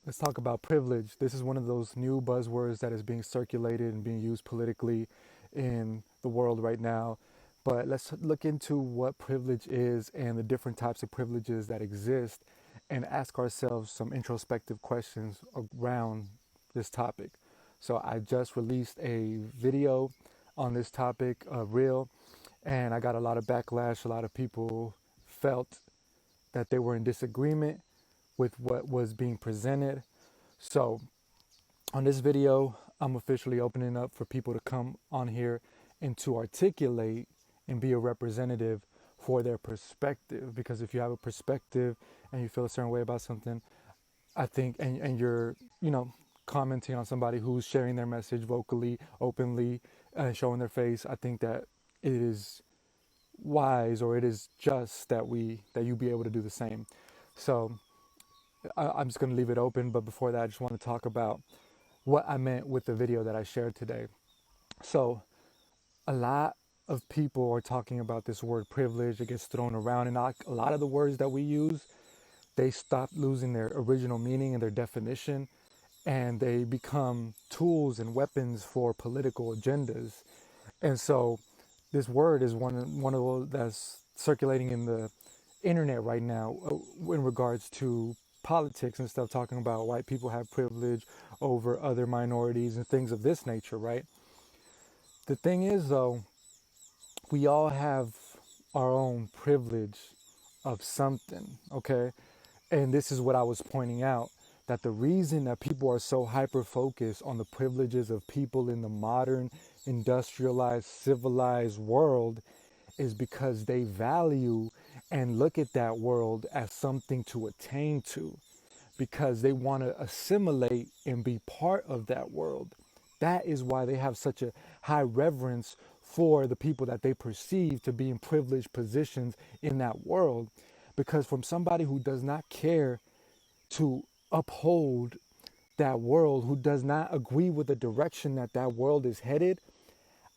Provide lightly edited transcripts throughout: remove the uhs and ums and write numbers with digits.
Let's talk about privilege. This is one of those new buzzwords that is being circulated and being used politically in the world right now. But let's look into what privilege is and the different types of privileges that exist and ask ourselves some introspective questions around this topic. So I just released a video on this topic, a reel, and I got a lot of backlash. A lot of people felt that they were in disagreement with what was being presented. So, on this video, I'm officially opening up for people to come on here and to articulate and be a representative for their perspective. Because if you have a perspective and you feel a certain way about something, I think, and you're, commenting on somebody who's sharing their message vocally, openly, showing their face, I think that it is wise or it is just that you be able to do the same. So I'm just going to leave it open. But before that, I just want to talk about what I meant with the video that I shared today. So a lot of people are talking about this word privilege. It gets thrown around, and a lot of the words that we use, they stop losing their original meaning and their definition, and they become tools and weapons for political agendas. And so this word is one of those that's circulating in the internet right now in regards to politics and stuff, talking about white people have privilege over other minorities and things of this nature, right? The thing is, though, we all have our own privilege of something, okay? And this is what I was pointing out, that the reason that people are so hyper focused on the privileges of people in the modern, industrialized, civilized world is because they value and look at that world as something to attain to, because they want to assimilate and be part of that world. That is why they have such a high reverence for the people that they perceive to be in privileged positions in that world. Because from somebody who does not care to uphold that world, who does not agree with the direction that that world is headed,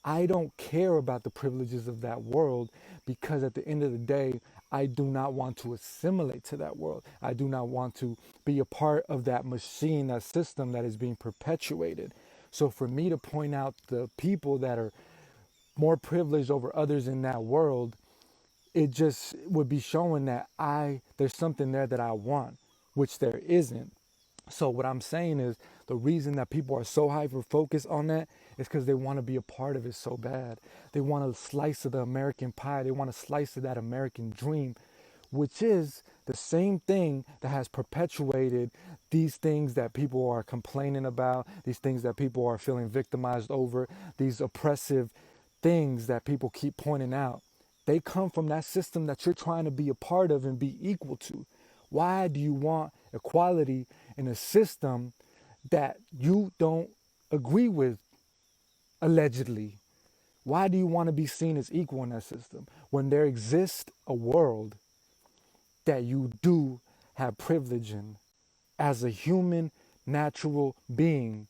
I don't care about the privileges of that world, because at the end of the day, I do not want to assimilate to that world. I do not want to be a part of that machine, that system that is being perpetuated. So for me to point out the people that are more privileged over others in that world, it just would be showing that there's something there that I want, which there isn't. So what I'm saying is, the reason that people are so hyper focused on that is because they want to be a part of it so bad. They want a slice of the American pie. They want a slice of that American dream, which is the same thing that has perpetuated these things that people are complaining about, these things that people are feeling victimized over, these oppressive things that people keep pointing out. They come from that system that you're trying to be a part of and be equal to. Why do you want equality in a system that you don't agree with, allegedly? Why do you want to be seen as equal in that system when there exists a world that you do have privilege in as a human, natural being?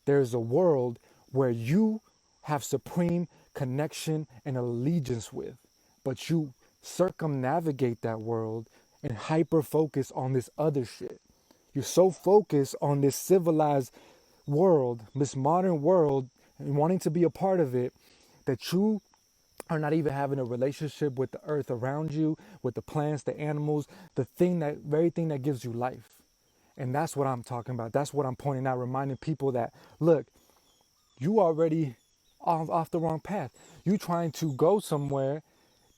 There's a world where you have supreme connection and allegiance with, but you circumnavigate that world and hyper focus on this other shit. You're so focused on this civilized world, this modern world, and wanting to be a part of it, that you are not even having a relationship with the earth around you, with the plants, the animals, the very thing that gives you life. And that's what I'm talking about. That's what I'm pointing out, reminding people that, look, you already off the wrong path. You trying to go somewhere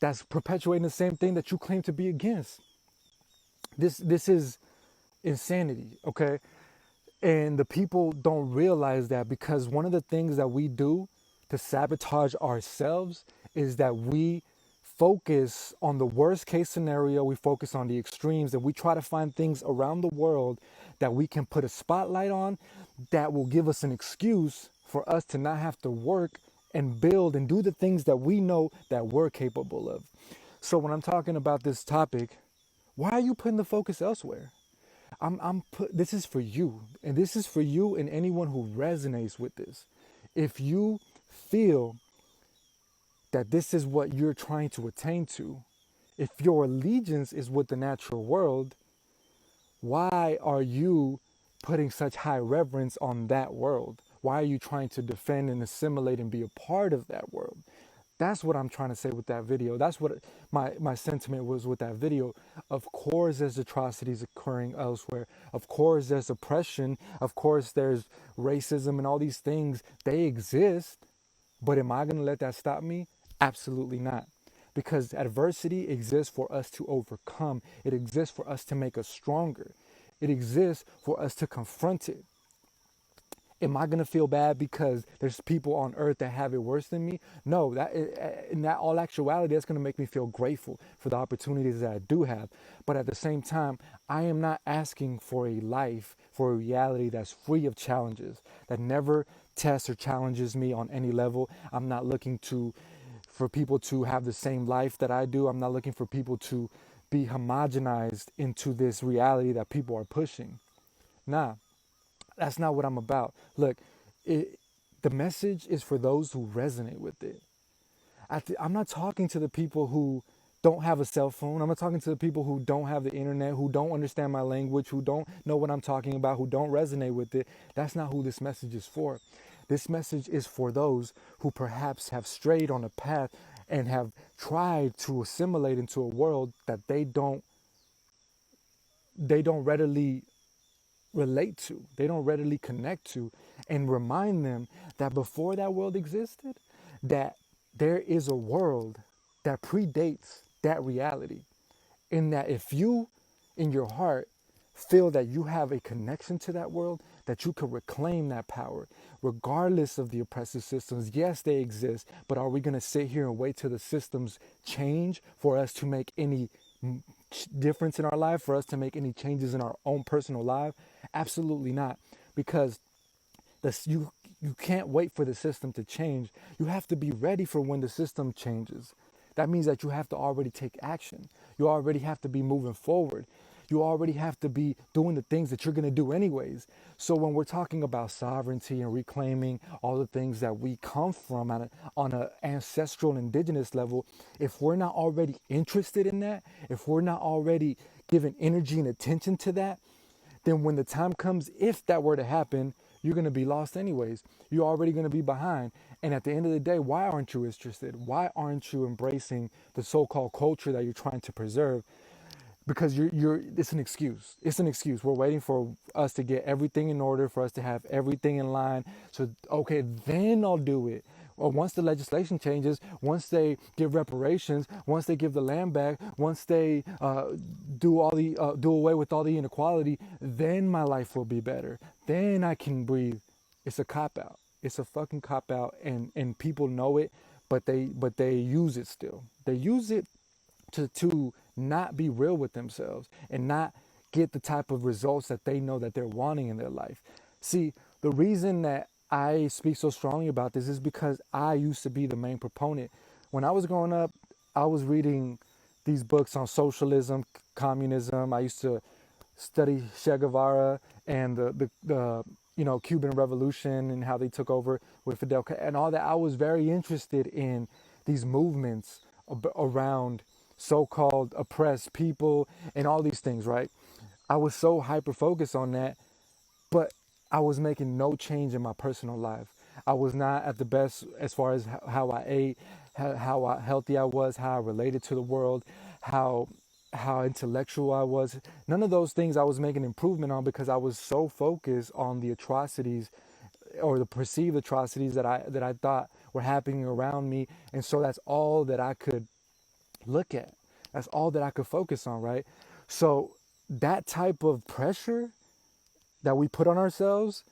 that's perpetuating the same thing that you claim to be against. This is insanity, okay? And the people don't realize that, because one of the things that we do to sabotage ourselves is that we focus on the worst case scenario, we focus on the extremes, and we try to find things around the world that we can put a spotlight on that will give us an excuse for us to not have to work and build and do the things that we know that we're capable of. So when I'm talking about this topic, why are you putting the focus elsewhere? This is for you, and this is for you and anyone who resonates with this. If you feel that this is what you're trying to attain to, if your allegiance is with the natural world, why are you putting such high reverence on that world? Why are you trying to defend and assimilate and be a part of that world? That's what I'm trying to say with that video. That's what my sentiment was with that video. Of course, there's atrocities occurring elsewhere. Of course, there's oppression. Of course, there's racism and all these things. They exist. But am I going to let that stop me? Absolutely not. Because adversity exists for us to overcome. It exists for us to make us stronger. It exists for us to confront it. Am I gonna feel bad because there's people on earth that have it worse than me? No, in that all actuality, that's gonna make me feel grateful for the opportunities that I do have. But at the same time, I am not asking for a life, for a reality that's free of challenges, that never tests or challenges me on any level. I'm not looking for people to have the same life that I do. I'm not looking for people to be homogenized into this reality that people are pushing. Nah. That's not what I'm about. Look, the message is for those who resonate with it. I'm not talking to the people who don't have a cell phone. I'm not talking to the people who don't have the internet, who don't understand my language, who don't know what I'm talking about, who don't resonate with it. That's not who this message is for. This message is for those who perhaps have strayed on a path and have tried to assimilate into a world that they don't readily relate to, they don't readily connect to, and remind them that before that world existed, that there is a world that predates that reality. And that if you, in your heart, feel that you have a connection to that world, that you can reclaim that power, regardless of the oppressive systems. Yes, they exist, but are we going to sit here and wait till the systems change for us to make any difference in our life, for us to make any changes in our own personal life? Absolutely not, because you can't wait for the system to change. You have to be ready for when the system changes. That means that you have to already take action. You already have to be moving forward. You already have to be doing the things that you're going to do anyways. So when we're talking about sovereignty and reclaiming all the things that we come from on an ancestral indigenous level, if we're not already interested in that, if we're not already giving energy and attention to that, then when the time comes, if that were to happen, you're going to be lost anyways. You're already going to be behind. And at the end of the day, why aren't you interested? Why aren't you embracing the so-called culture that you're trying to preserve? Because it's an excuse. It's an excuse. We're waiting for us to get everything in order, for us to have everything in line. So, okay, then I'll do it. Or once the legislation changes, once they give reparations, once they give the land back, once they do away with all the inequality, then my life will be better. Then I can breathe. It's a cop out. It's a fucking cop out, and people know it, but they use it still. They use it to not be real with themselves and not get the type of results that they know that they're wanting in their life. See, the reason that I speak so strongly about this is because I used to be the main proponent. When I was growing up, I was reading these books on socialism, communism. I used to study Che Guevara and the Cuban Revolution and how they took over with Fidel and all that. I was very interested in these movements around so-called oppressed people and all these things, right? I was so hyper focused on that, but I was making no change in my personal life. I was not at the best as far as how I ate, how healthy I was, how I related to the world, how intellectual I was. None of those things I was making improvement on because I was so focused on the atrocities or the perceived atrocities that I thought were happening around me. And so that's all that I could look at. That's all that I could focus on, right? So that type of pressure that we put on ourselves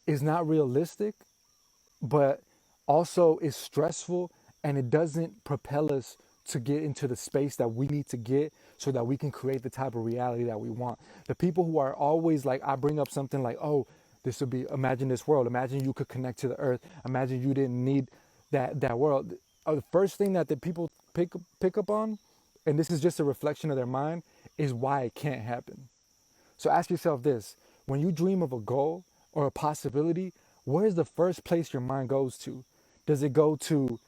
is not realistic, but also is stressful, and it doesn't propel us to get into the space that we need to get so that we can create the type of reality that we want. The people who are always like, I bring up something like, oh, this would be, imagine this world. Imagine you could connect to the earth. Imagine you didn't need that world. The first thing that the people pick up on, and this is just a reflection of their mind, is why it can't happen. So ask yourself this: when you dream of a goal or a possibility, where's the first place your mind goes to? Does it go to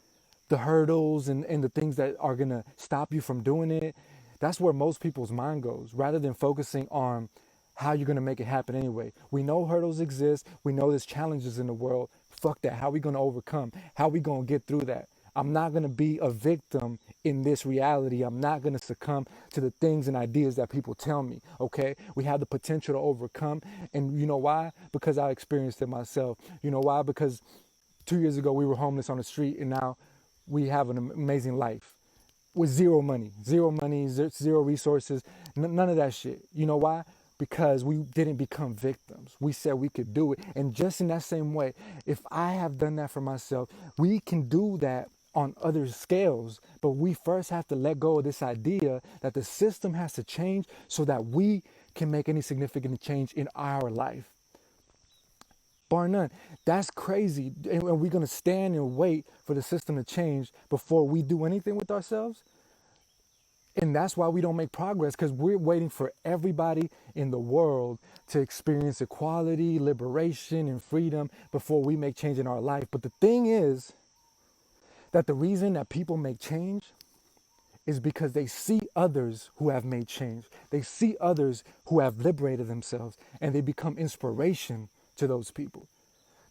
the hurdles and the things that are gonna stop you from doing it? That's where most people's mind goes, rather than focusing on how you're going to make it happen anyway. We know hurdles exist. We know there's challenges in the world. Fuck that. How are we going to overcome? How are we going to get through that? I'm not going to be a victim in this reality. I'm not going to succumb to the things and ideas that people tell me, okay? We have the potential to overcome. And you know why? Because I experienced it myself. You know why? Because 2 years ago we were homeless on the street, and now we have an amazing life with zero money, zero resources, none of that shit. You know why? Because we didn't become victims. We said we could do it. And just in that same way, if I have done that for myself, we can do that on other scales. But we first have to let go of this idea that the system has to change so that we can make any significant change in our life. Bar none. That's crazy. And we're going to stand and wait for the system to change before we do anything with ourselves. And that's why we don't make progress, because we're waiting for everybody in the world to experience equality, liberation, and freedom before we make change in our life. But the thing is that the reason that people make change is because they see others who have made change. They see others who have liberated themselves, and they become inspiration to those people.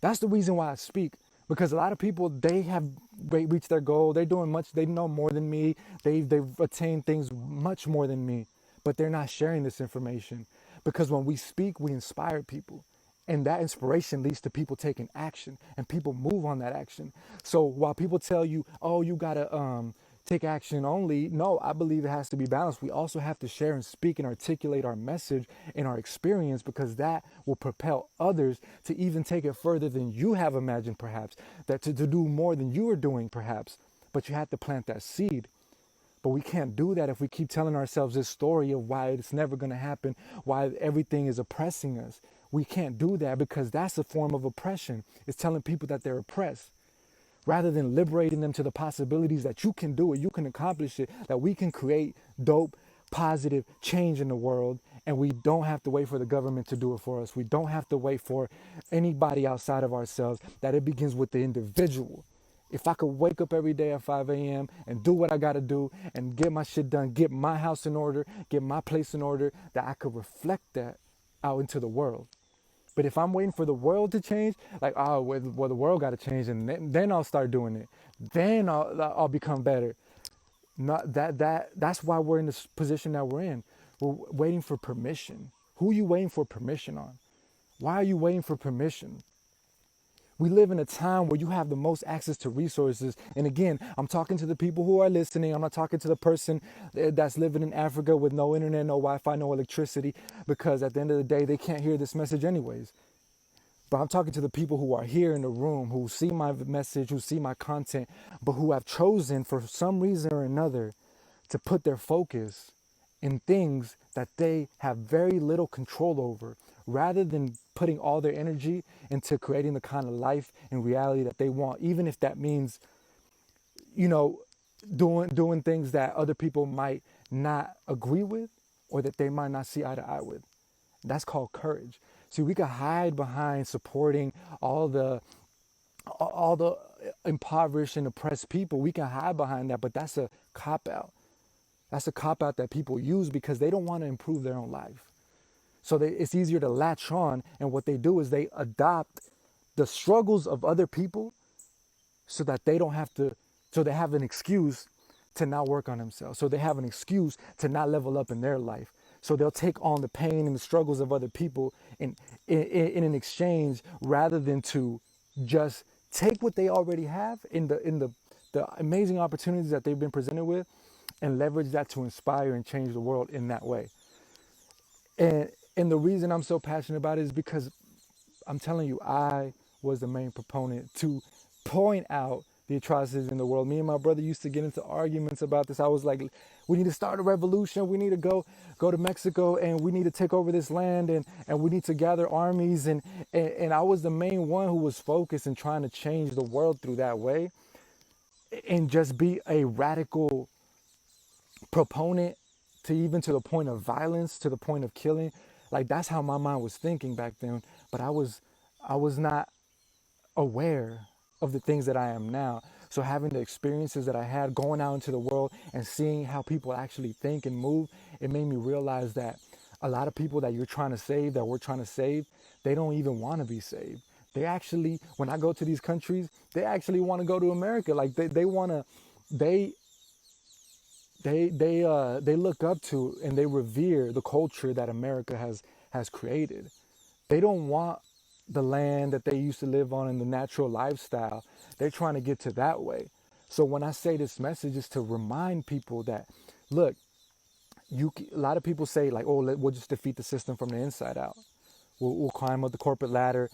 That's the reason why I speak, because a lot of people, they have reached their goal. They're doing much. They know more than me. They've attained things much more than me, but they're not sharing this information, because when we speak, we inspire people. And that inspiration leads to people taking action, and people move on that action. So while people tell you, oh, you gotta take action only, no, I believe it has to be balanced. We also have to share and speak and articulate our message and our experience, because that will propel others to even take it further than you have imagined, perhaps, that to do more than you are doing, perhaps. But you have to plant that seed. But we can't do that if we keep telling ourselves this story of why it's never going to happen, why everything is oppressing us. We can't do that, because that's a form of oppression. It's telling people that they're oppressed, rather than liberating them to the possibilities that you can do it, you can accomplish it, that we can create dope, positive change in the world. And we don't have to wait for the government to do it for us. We don't have to wait for anybody outside of ourselves, that it begins with the individual. If I could wake up every day at 5 a.m. and do what I got to do and get my shit done, get my house in order, get my place in order, that I could reflect that out into the world. But if I'm waiting for the world to change, like, oh, well the world got to change, and then I'll start doing it. Then I'll become better. Not that's why we're in this position that we're in. We're waiting for permission. Who are you waiting for permission on? Why are you waiting for permission? We live in a time where you have the most access to resources. And again, I'm talking to the people who are listening. I'm not talking to the person that's living in Africa with no internet, no Wi-Fi, no electricity, because at the end of the day, they can't hear this message anyways. But I'm talking to the people who are here in the room, who see my message, who see my content, but who have chosen for some reason or another to put their focus in things that they have very little control over, rather than putting all their energy into creating the kind of life and reality that they want, even if that means, you know, doing things that other people might not agree with, or that they might not see eye to eye with. That's called courage. See, we can hide behind supporting all the impoverished and oppressed people. We can hide behind that, but that's a cop out. That's a cop out that people use because they don't want to improve their own life. So it's easier to latch on, and what they do is they adopt the struggles of other people so that they don't have to, so they have an excuse to not work on themselves. So they have an excuse to not level up in their life. So they'll take on the pain and the struggles of other people in an exchange, rather than to just take what they already have in the amazing opportunities that they've been presented with, and leverage that to inspire and change the world in that way. And the reason I'm so passionate about it is because I'm telling you, I was the main proponent to point out the atrocities in the world. Me and my brother used to get into arguments about this. I was like, we need to start a revolution. We need to go to Mexico, and we need to take over this land, and we need to gather armies. And I was the main one who was focused in trying to change the world through that way, and just be a radical proponent, to even to the point of violence, to the point of killing. Like, that's how my mind was thinking back then. But I was not aware of the things that I am now. So having the experiences that I had going out into the world and seeing how people actually think and move, it made me realize that A lot of people that you're trying to save, that we're trying to save, they don't even want to be saved. They actually, when I go to these countries, they actually want to go to America. Like they want to, they they look up to and they revere the culture that America has created. They don't want the land that they used to live on and the natural lifestyle. They're trying to get to that way. So when I say this message is to remind people that, look, a lot of people say like, oh, we'll just defeat the system from the inside out. We'll climb up the corporate ladder.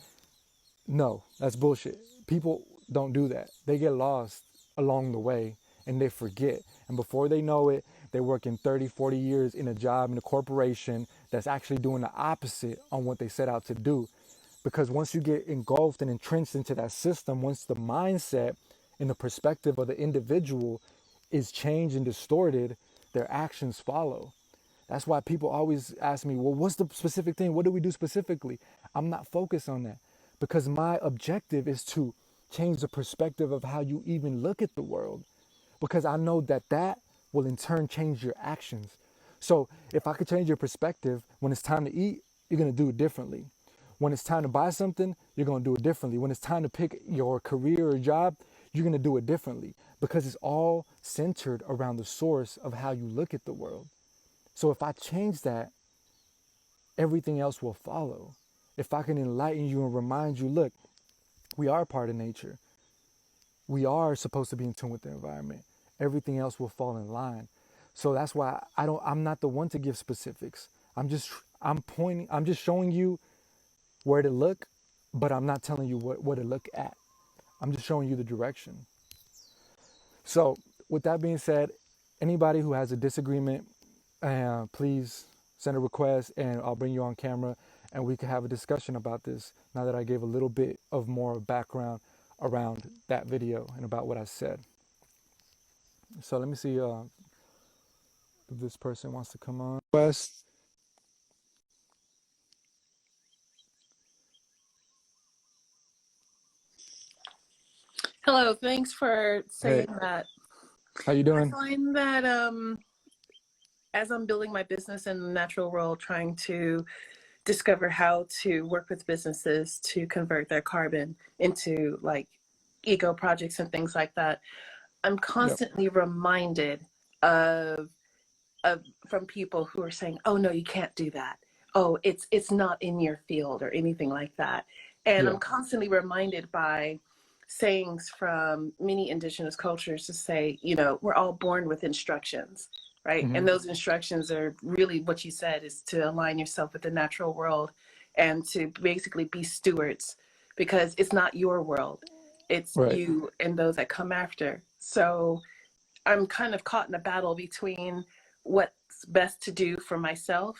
No, that's bullshit. People don't do that. They get lost along the way and they forget. And before they know it, they're working 30, 40 years in a job in a corporation that's actually doing the opposite on what they set out to do. Because once you get engulfed and entrenched into that system, once the mindset and the perspective of the individual is changed and distorted, their actions follow. That's why people always ask me, well, what's the specific thing? What do we do specifically? I'm not focused on that because my objective is to change the perspective of how you even look at the world, because I know that that will in turn change your actions. So if I could change your perspective, when it's time to eat, you're going to do it differently. When it's time to buy something, you're going to do it differently. When it's time to pick your career or job, you're going to do it differently because it's all centered around the source of how you look at the world. So if I change that, everything else will follow. If I can enlighten you and remind you, look, we are part of nature. We are supposed to be in tune with the environment. Everything else will fall in line. So that's why I'm not the one to give specifics. I'm just showing you where to look, but I'm not telling you what to look at. I'm just showing you the direction. So with that being said, anybody who has a disagreement, please send a request and I'll bring you on camera and we can have a discussion about this now that I gave a little bit of more background around that video and about what I said. So let me see if this person wants to come on. West. Hello, thanks for Hey, saying that. how you I doing? find that as I'm building my business in the natural world, trying to discover how to work with businesses to convert their carbon into like eco projects and things like that, I'm Yep. constantly reminded of of from people who are saying, "Oh no, you can't do that. Oh, it's not in your field," or anything like that. And Yeah. I'm constantly reminded by sayings from many indigenous cultures to say, we're all born with instructions, right? Mm-hmm. And those instructions are really what you said, is to align yourself with the natural world and to basically be stewards, because it's not your world. It's Right. you and those that come after. So I'm kind of caught in a battle between what's best to do for myself,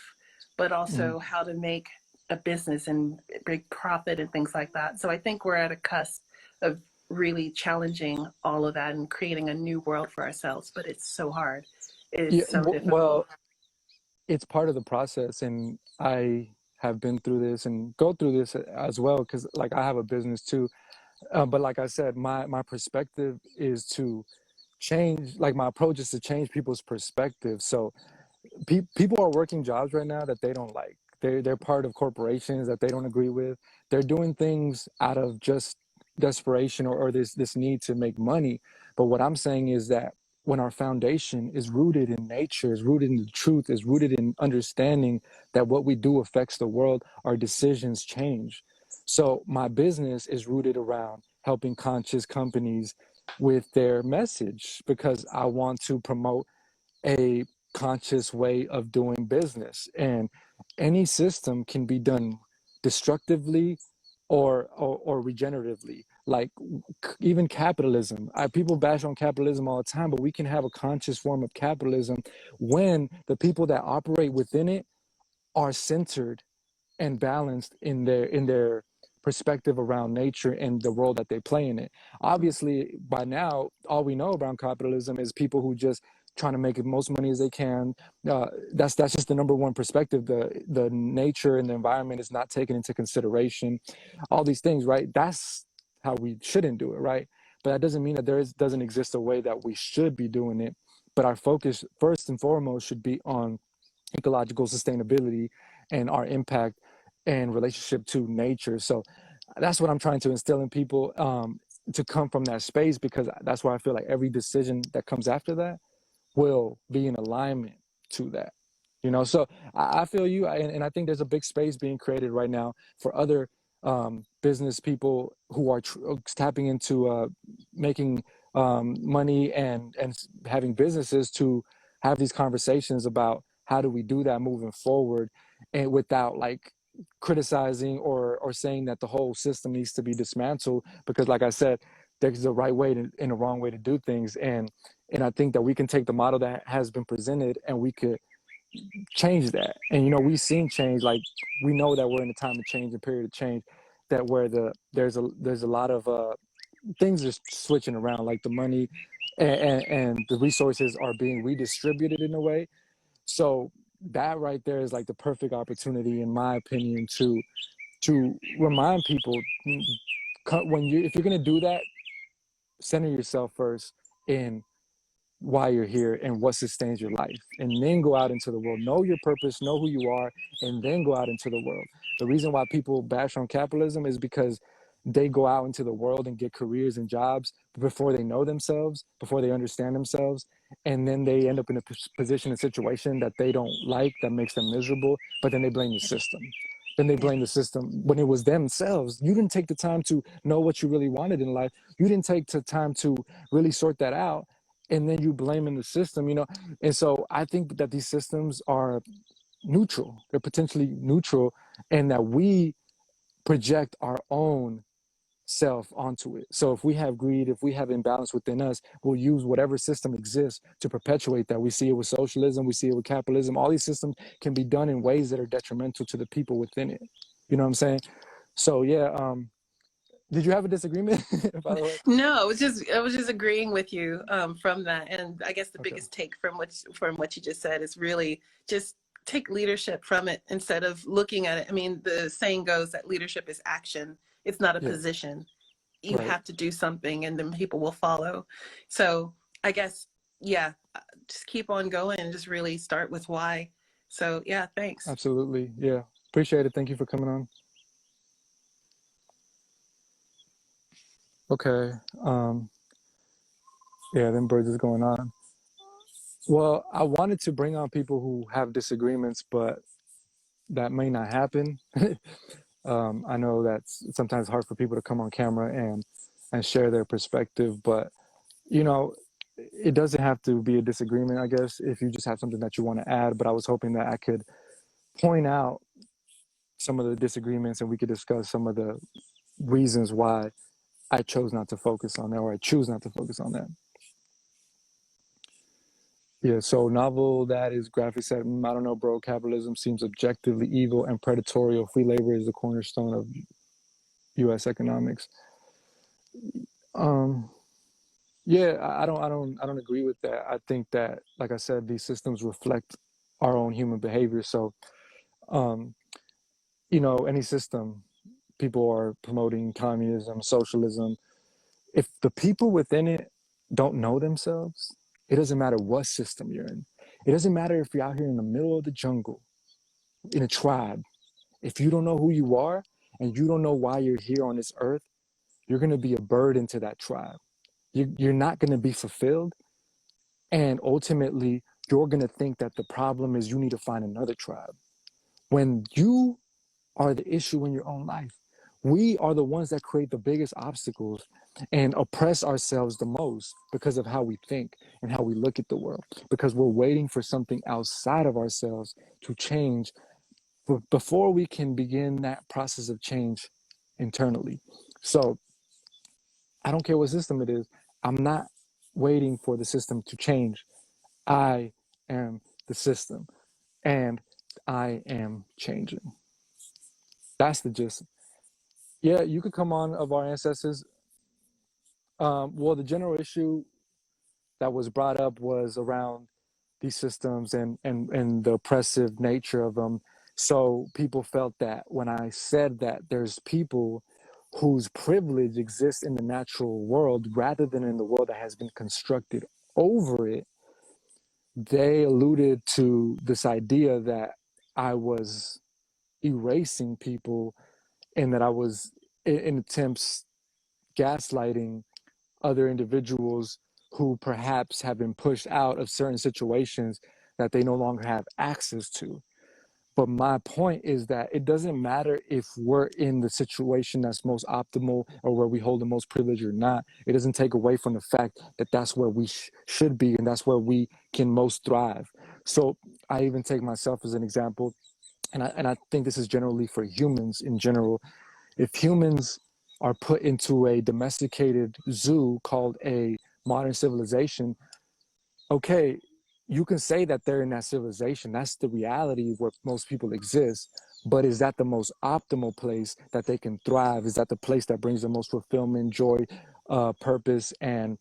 but Mm-hmm. also how to make a business and big profit and things like that. So I think we're at a cusp of really challenging all of that and creating a new world for ourselves. But it's so hard. Yeah. It's so difficult. Well, it's part of the process, and I have been through this and go through this as well because, like, I have a business too. But like I said, my perspective is to change. Like my approach is to change people's perspective. So people are working jobs right now that they don't like. They're part of corporations that they don't agree with. They're doing things out of just desperation or this need to make money. But what I'm saying is that when our foundation is rooted in nature, is rooted in the truth, is rooted in understanding that what we do affects the world, our decisions change. So my business is rooted around helping conscious companies with their message because I want to promote a conscious way of doing business. And any system can be done destructively or regeneratively. Like even capitalism. People bash on capitalism all the time, but we can have a conscious form of capitalism when the people that operate within it are centered and balanced in their perspective around nature and the role that they play in it. Obviously, by now, all we know about capitalism is people who just trying to make the most money as they can. That's just the number one perspective. The nature and the environment is not taken into consideration. All these things, right? That's how we shouldn't do it, right? But that doesn't mean that doesn't exist a way that we should be doing it. But our focus, first and foremost, should be on ecological sustainability and our impact and relationship to nature. So that's what I'm trying to instill in people, to come from that space, because that's where I feel like every decision that comes after that will be in alignment to that. So I feel you, and I think there's a big space being created right now for other business people who are tapping into making money and having businesses to have these conversations about how do we do that moving forward, and without like criticizing or saying that the whole system needs to be dismantled, because like I said, there's a right way and a wrong way to do things, and I think that we can take the model that has been presented and we could change that. And we've seen change. Like, we know that we're in a time of change, a period of change, that where there's a lot of things are switching around, like the money and the resources are being redistributed in a way. So that right there is like the perfect opportunity, in my opinion, to remind people, if you're gonna do that, center yourself first in why you're here and what sustains your life, and then go out into the world, know your purpose, know who you are, and then go out into the world. The reason why people bash on capitalism is because they go out into the world and get careers and jobs before they know themselves, before they understand themselves, and then they end up in a position and situation that they don't like, that makes them miserable, but then they blame the system. Then they Yeah. blame the system when it was themselves. You didn't take the time to know what you really wanted in life. You didn't take the time to really sort that out, and then you blaming the system. And so I think that these systems are neutral. They're potentially neutral, and that we project our own self onto it. So if we have greed, if we have imbalance within us, we'll use whatever system exists to perpetuate that. We see it with socialism, we see it with capitalism. All these systems can be done in ways that are detrimental to the people within it. You know what I'm saying? So yeah, did you have a disagreement, by the way? No, I was just agreeing with you from that, and I guess the Okay. biggest take from what you just said is really just take leadership from it instead of looking at it. I mean, the saying goes that leadership is action; it's not a Yeah. position. You Right. have to do something, and then people will follow. So I guess, yeah, just keep on going and just really start with why. So yeah, thanks. Absolutely. Yeah. Appreciate it. Thank you for coming on. Okay. Um, yeah, them birds is going on. Well, I wanted to bring on people who have disagreements, but that may not happen. I know that's sometimes hard for people to come on camera and share their perspective, but you know, it doesn't have to be a disagreement, I guess, if you just have something that you want to add. But I was hoping that I could point out some of the disagreements and we could discuss some of the reasons why I chose not to focus on that, or I choose not to focus on that. Yeah, so novel that is graphic said, I don't know, bro. Capitalism seems objectively evil and predatory. Free labor is the cornerstone of U.S. economics. Um, yeah, I don't agree with that. I think that, like I said, these systems reflect our own human behavior. So, um, any system, people are promoting communism, socialism. If the people within it don't know themselves, it doesn't matter what system you're in. It doesn't matter if you're out here in the middle of the jungle in a tribe. If you don't know who you are and you don't know why you're here on this earth, you're going to be a burden to that tribe. You're not going to be fulfilled. And ultimately, you're going to think that the problem is you need to find another tribe. When you are the issue in your own life, we are the ones that create the biggest obstacles and oppress ourselves the most because of how we think and how we look at the world, because we're waiting for something outside of ourselves to change before we can begin that process of change internally. So I don't care what system it is. I'm not waiting for the system to change. I am the system, and I am changing. That's the gist. Yeah, you could come on of our ancestors. Well, the general issue that was brought up was around these systems and the oppressive nature of them. So people felt that when I said that there's people whose privilege exists in the natural world rather than in the world that has been constructed over it, they alluded to this idea that I was erasing people and that I was in attempts gaslighting other individuals who perhaps have been pushed out of certain situations that they no longer have access to. But my point is that it doesn't matter if we're in the situation that's most optimal or where we hold the most privilege or not. It doesn't take away from the fact that that's where we should be and that's where we can most thrive. So I even take myself as an example, and I think this is generally for humans in general. If humans are put into a domesticated zoo called a modern civilization, okay, you can say that they're in that civilization. That's the reality where most people exist. But is that the most optimal place that they can thrive? Is that the place that brings the most fulfillment, joy, purpose, and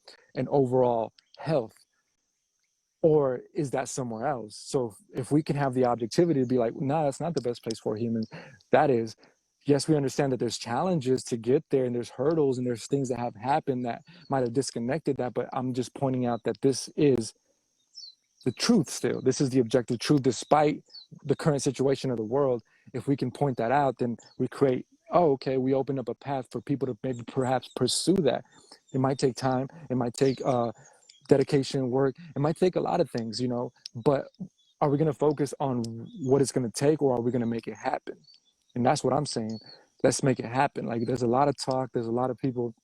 overall health? Or is that somewhere else? So if we can have the objectivity to be like, no, that's not the best place for humans. That is, yes, we understand that there's challenges to get there and there's hurdles and there's things that have happened that might have disconnected that. But I'm just pointing out that this is the truth still. This is the objective truth, despite the current situation of the world. If we can point that out, then we create, oh, okay, we open up a path for people to maybe perhaps pursue that. It might take time. It might take dedication, work. It might take a lot of things, you know, but are we going to focus on what it's going to take, or are we going to make it happen? And that's what I'm saying. Let's make it happen. Like, there's a lot of talk. There's a lot of people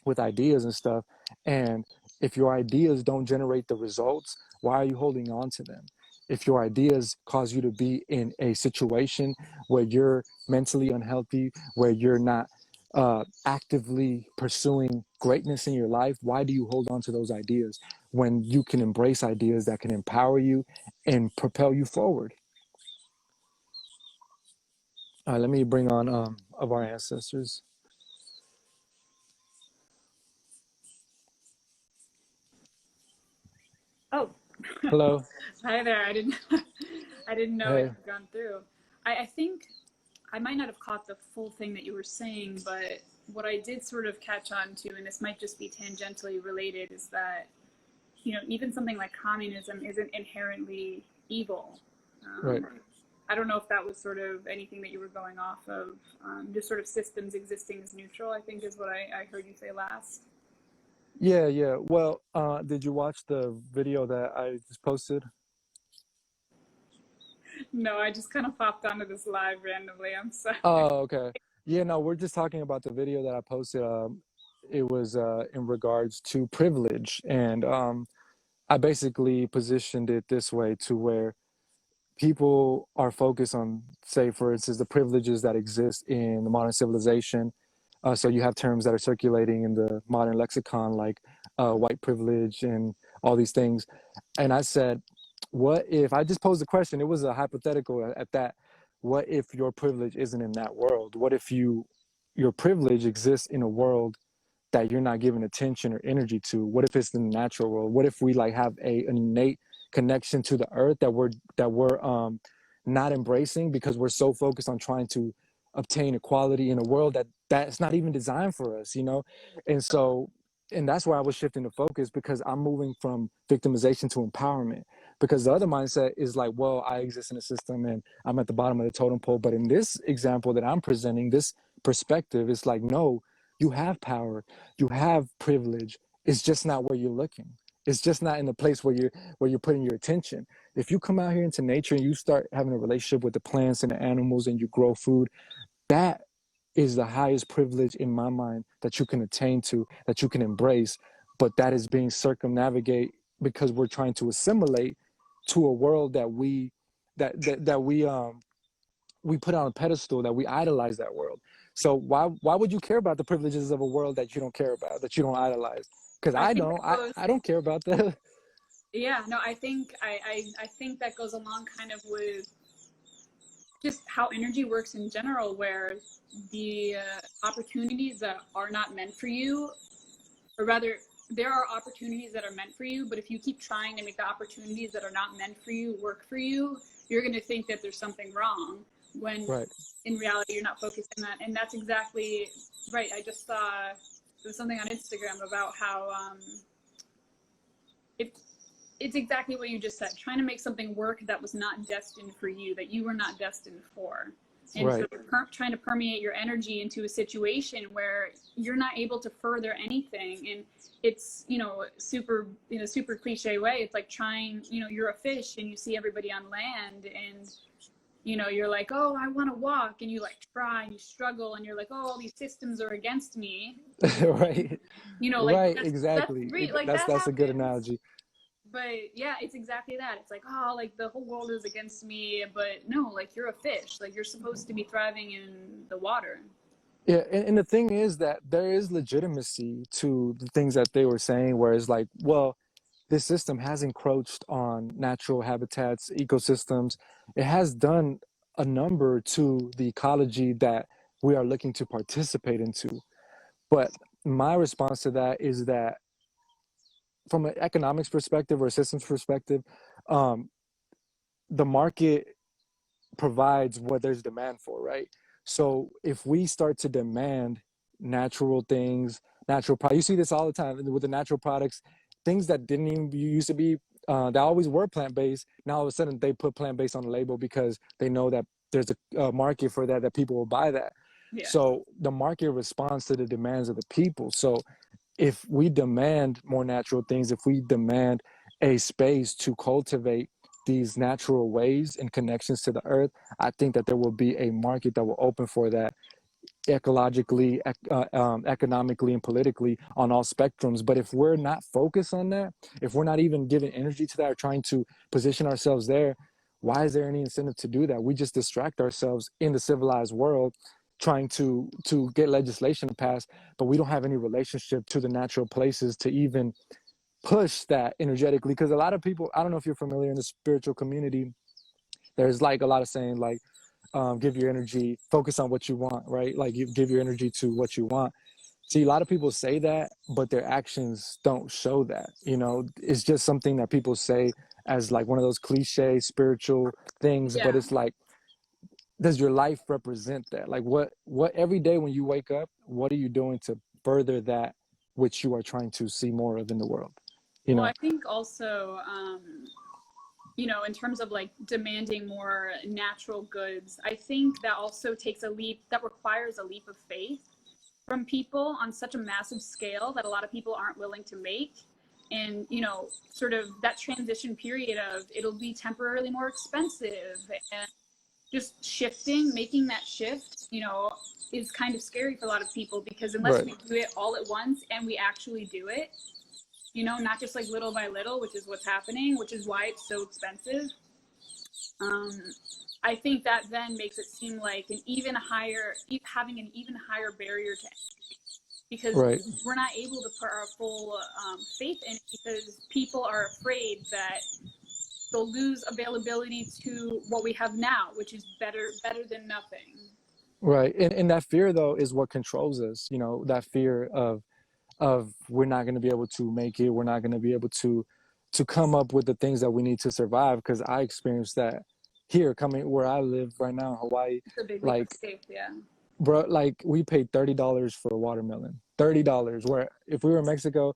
with ideas and stuff. And if your ideas don't generate the results, why are you holding on to them? If your ideas cause you to be in a situation where you're mentally unhealthy, where you're not actively pursuing greatness in your life, why do you hold on to those ideas when you can embrace ideas that can empower you and propel you forward? All right, let me bring on of our ancestors. Oh, Hello. hi there. I didn't I didn't know it Hey. had gone through. I think I might not have caught the full thing that you were saying, but what I did sort of catch on to, and this might just be tangentially related, is that, even something like communism isn't inherently evil. Right. I don't know if that was sort of anything that you were going off of, just sort of systems existing as neutral, I think is what I heard you say last. Yeah, yeah. Well, did you watch the video that I just posted? No, I just kind of popped onto this live randomly. I'm sorry. Oh, okay. Yeah, no, we're just talking about the video that I posted. It was in regards to privilege, and I basically positioned it this way to where people are focused on, say, for instance, the privileges that exist in the modern civilization. So you have terms that are circulating in the modern lexicon, like white privilege and all these things. And I said, what if I just posed the question? It was a hypothetical at that. What if your privilege isn't in that world? What if your privilege exists in a world that you're not giving attention or energy to? What if it's in the natural world? What if we like have an innate connection to the earth that we're not embracing because we're so focused on trying to obtain equality in a world that's not even designed for us, you know? And so, and that's where I was shifting the focus, because I'm moving from victimization to empowerment. Because the other mindset is like, well, I exist in a system and I'm at the bottom of the totem pole. But in this example that I'm presenting, this perspective, it's like, no, you have power, you have privilege. It's just not where you're looking. It's just not in the place where you're putting your attention. If you come out here into nature and you start having a relationship with the plants and the animals and you grow food, that is the highest privilege in my mind that you can attain to, that you can embrace. But that is being circumnavigate because we're trying to assimilate to a world that we put on a pedestal, that we idolize that world. So why would you care about the privileges of a world that you don't care about, that you don't idolize? Because I I think don't. that goes I don't care about that. Yeah, no, I think that goes along kind of with just how energy works in general, where the opportunities that are not meant for you, or rather, there are opportunities that are meant for you, but if you keep trying to make the opportunities that are not meant for you work for you, you're going to think that there's something wrong, when Right. in reality you're not focused on that. And that's exactly right. I just saw there was something on Instagram about how if it's exactly what you just said, trying to make something work that was not destined for you, that you were not destined for. And so Right. trying to permeate your energy into a situation where you're not able to further anything. And it's, super cliche way. It's like trying, you're a fish and you see everybody on land and, you're like, oh, I want to walk. And you like try and you struggle and you're like, oh, all these systems are against me. Right. Like Right. that's Exactly. great. Like that That's a good happens. analogy. But yeah, it's exactly that. It's like, oh, like the whole world is against me. But no, like you're a fish. Like you're supposed to be thriving in the water. Yeah, and the thing is that there is legitimacy to the things that they were saying, where it's like, well, this system has encroached on natural habitats, ecosystems. It has done a number to the ecology that we are looking to participate into. But my response to that is that from an economics perspective or a systems perspective, um, the market provides what there's demand for, right? So if we start to demand natural things, natural products, you see this all the time with the natural products, things that didn't even used to be, that always were plant based. Now all of a sudden they put plant based on the label because they know that there's a market for that, that people will buy that. Yeah. So the market responds to the demands of the people. So if we demand more natural things, if we demand a space to cultivate these natural ways and connections to the earth, I think that there will be a market that will open for that ecologically, economically, and politically on all spectrums. But if we're not focused on that, if we're not even giving energy to that or trying to position ourselves there, why is there any incentive to do that? We just distract ourselves in the civilized world trying to get legislation passed, but we don't have any relationship to the natural places to even push that energetically. Because a lot of people, I don't know if you're familiar in the spiritual community, there's like a lot of saying like, give your energy, focus on what you want, right? Like you give your energy to what you want. See, a lot of people say that, but their actions don't show that. It's just something that people say as like one of those cliche spiritual things, but Yeah. it's like, does your life represent that? Like what every day when you wake up, what are you doing to further that which you are trying to see more of in the world? You Well, I know? think also, in terms of like demanding more natural goods, I think that also takes a leap, that requires a leap of faith from people on such a massive scale that a lot of people aren't willing to make. And, sort of that transition period of it'll be temporarily more expensive and just shifting, making that shift, is kind of scary for a lot of people because unless Right. we do it all at once and we actually do it, not just like little by little, which is what's happening, which is why it's so expensive. Um, I think that then makes it seem like having an even higher barrier to entry because Right. we're not able to put our full faith in it because people are afraid that they'll lose availability to what we have now, which is better than nothing. Right. And that fear though is what controls us, that fear of we're not going to be able to make it, we're not going to be able to come up with the things that we need to survive. Because I experienced that here coming where I live right now in Hawaii. It's a big leap of Like, faith, yeah. bro, like we paid $30 for a watermelon. $30, where if we were in Mexico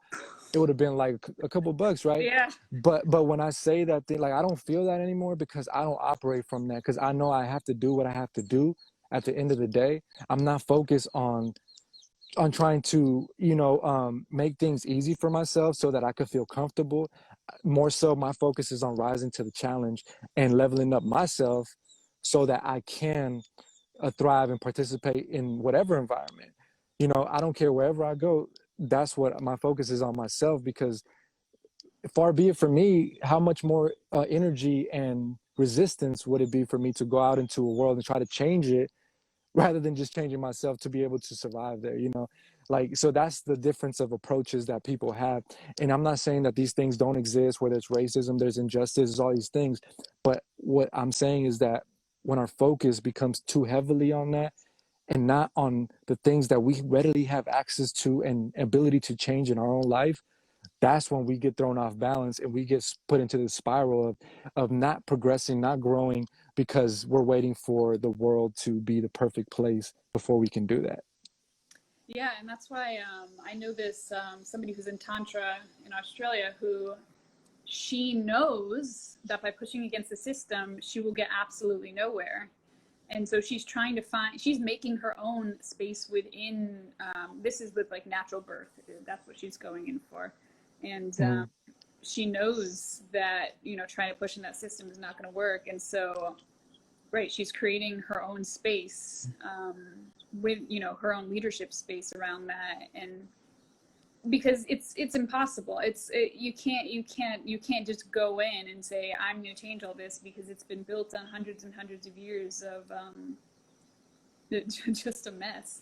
it would have been like a couple bucks, right? Yeah. But when I say that thing, like I don't feel that anymore because I don't operate from that, because I know I have to do what I have to do at the end of the day. I'm not focused on trying to make things easy for myself so that I could feel comfortable. More so my focus is on rising to the challenge and leveling up myself so that I can thrive and participate in whatever environment. I don't care wherever I go. That's what my focus is, on myself, because far be it for me, how much more energy and resistance would it be for me to go out into a world and try to change it rather than just changing myself to be able to survive there. Like, so that's the difference of approaches that people have. And I'm not saying that these things don't exist, whether it's racism, there's injustice, there's all these things. But what I'm saying is that when our focus becomes too heavily on that and not on the things that we readily have access to and ability to change in our own life, that's when we get thrown off balance and we get put into the spiral of not progressing, not growing, because we're waiting for the world to be the perfect place before we can do that. Yeah, and that's why I know this somebody who's in Tantra in Australia who she knows that by pushing against the system, she will get absolutely nowhere. And so she's trying to she's making her own space within, this is with like natural birth. That's what she's going in for. And Mm. she knows that, trying to push in that system is not going to work. And so, right, she's creating her own space, with, her own leadership space around that. And because it's impossible. You can't just go in and say, I'm going to change all this, because it's been built on hundreds and hundreds of years of just a mess.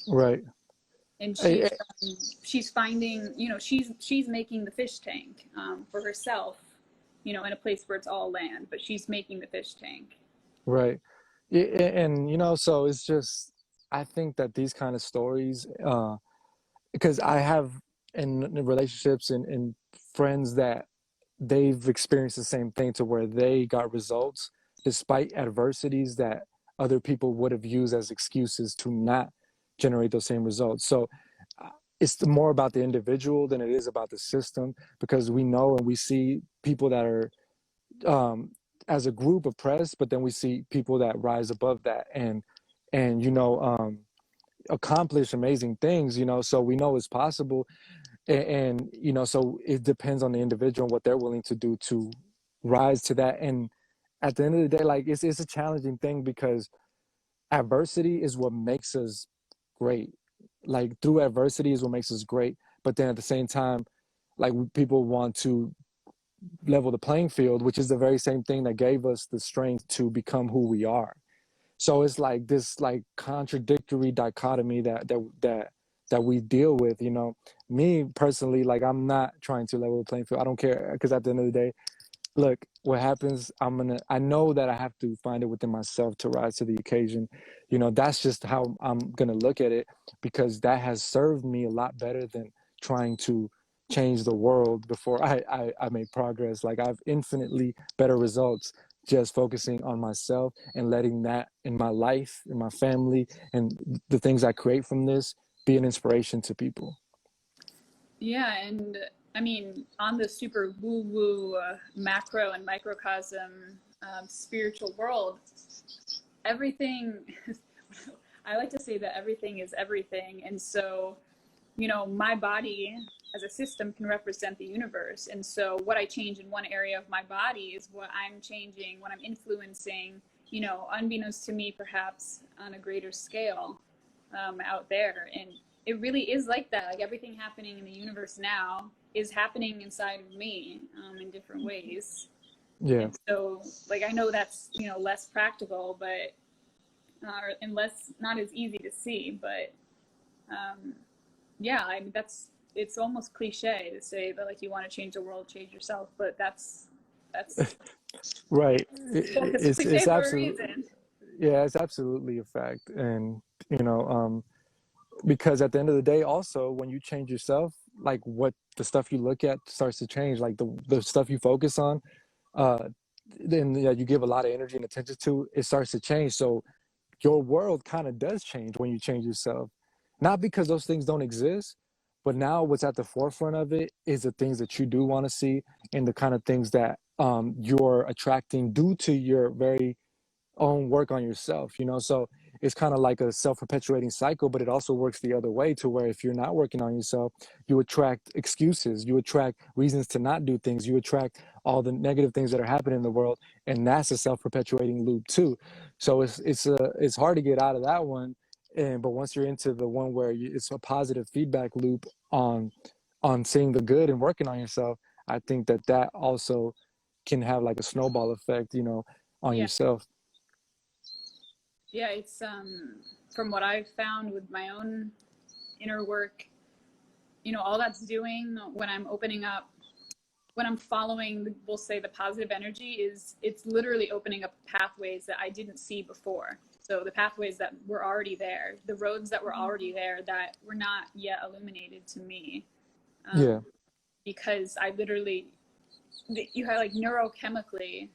Right. And I- she's finding, she's making the fish tank, for herself, in a place where it's all land, but she's making the fish tank. Right. And so it's just, I think that these kind of stories, because I have in relationships and friends that they've experienced the same thing, to where they got results despite adversities that other people would have used as excuses to not generate those same results. So it's more about the individual than it is about the system, because we know and we see people that are, um, as a group oppressed, but then we see people that rise above that and accomplish amazing things. So we know it's possible, and so it depends on the individual and what they're willing to do to rise to that. And at the end of the day, like, it's a challenging thing, because adversity is what makes us great. Like, through adversity is what makes us great, but then at the same time, like, people want to level the playing field, which is the very same thing that gave us the strength to become who we are. So it's like this, like, contradictory dichotomy that we deal with. Me personally, like, I'm not trying to level the playing field. I don't care, because at the end of the day, look, what happens, I know that I have to find it within myself to rise to the occasion. That's just how I'm gonna look at it, because that has served me a lot better than trying to change the world before I make progress. Like, I have infinitely better results just focusing on myself and letting that in my life, in my family, and the things I create from this be an inspiration to people. Yeah, and I mean, on the super woo-woo, macro and microcosm, spiritual world, everything, I like to say that everything is everything. And so, my body as a system can represent the universe. And so what I change in one area of my body is what I'm changing, what I'm influencing, unbeknownst to me, perhaps on a greater scale, out there. And it really is like that. Like, everything happening in the universe now is happening inside of me, in different ways. Yeah. And so, like, I know that's, less practical, but, and less, not as easy to see, but, yeah, I mean, it's almost cliche to say that, like, you want to change the world, change yourself, but that's Right. it's cliche It's for a absolutely, reason. yeah, it's absolutely a fact. And you know because at the end of the day, also, when you change yourself, like, what the stuff you look at starts to change, like the stuff you focus on, uh then, yeah, you give a lot of energy and attention to, it starts to change. So your world kind of does change when you change yourself, not because those things don't exist, but now what's at the forefront of it is the things that you do want to see, and the kind of things that you're attracting due to your very own work on yourself. So it's kind of like a self-perpetuating cycle, but it also works the other way, to where if you're not working on yourself, you attract excuses, you attract reasons to not do things, you attract all the negative things that are happening in the world, and that's a self-perpetuating loop too. So it's hard to get out of that one. But once you're into the one where it's a positive feedback loop on seeing the good and working on yourself, I think that also can have like a snowball effect, on Yeah, yourself. yeah, it's from what I've found with my own inner work, all that's doing when I'm opening up, when I'm following, we'll say, the positive energy, is it's literally opening up pathways that I didn't see before. So the pathways that were already there, the roads that were already there that were not yet illuminated to me, Yeah. because I literally, you have, like, neurochemically,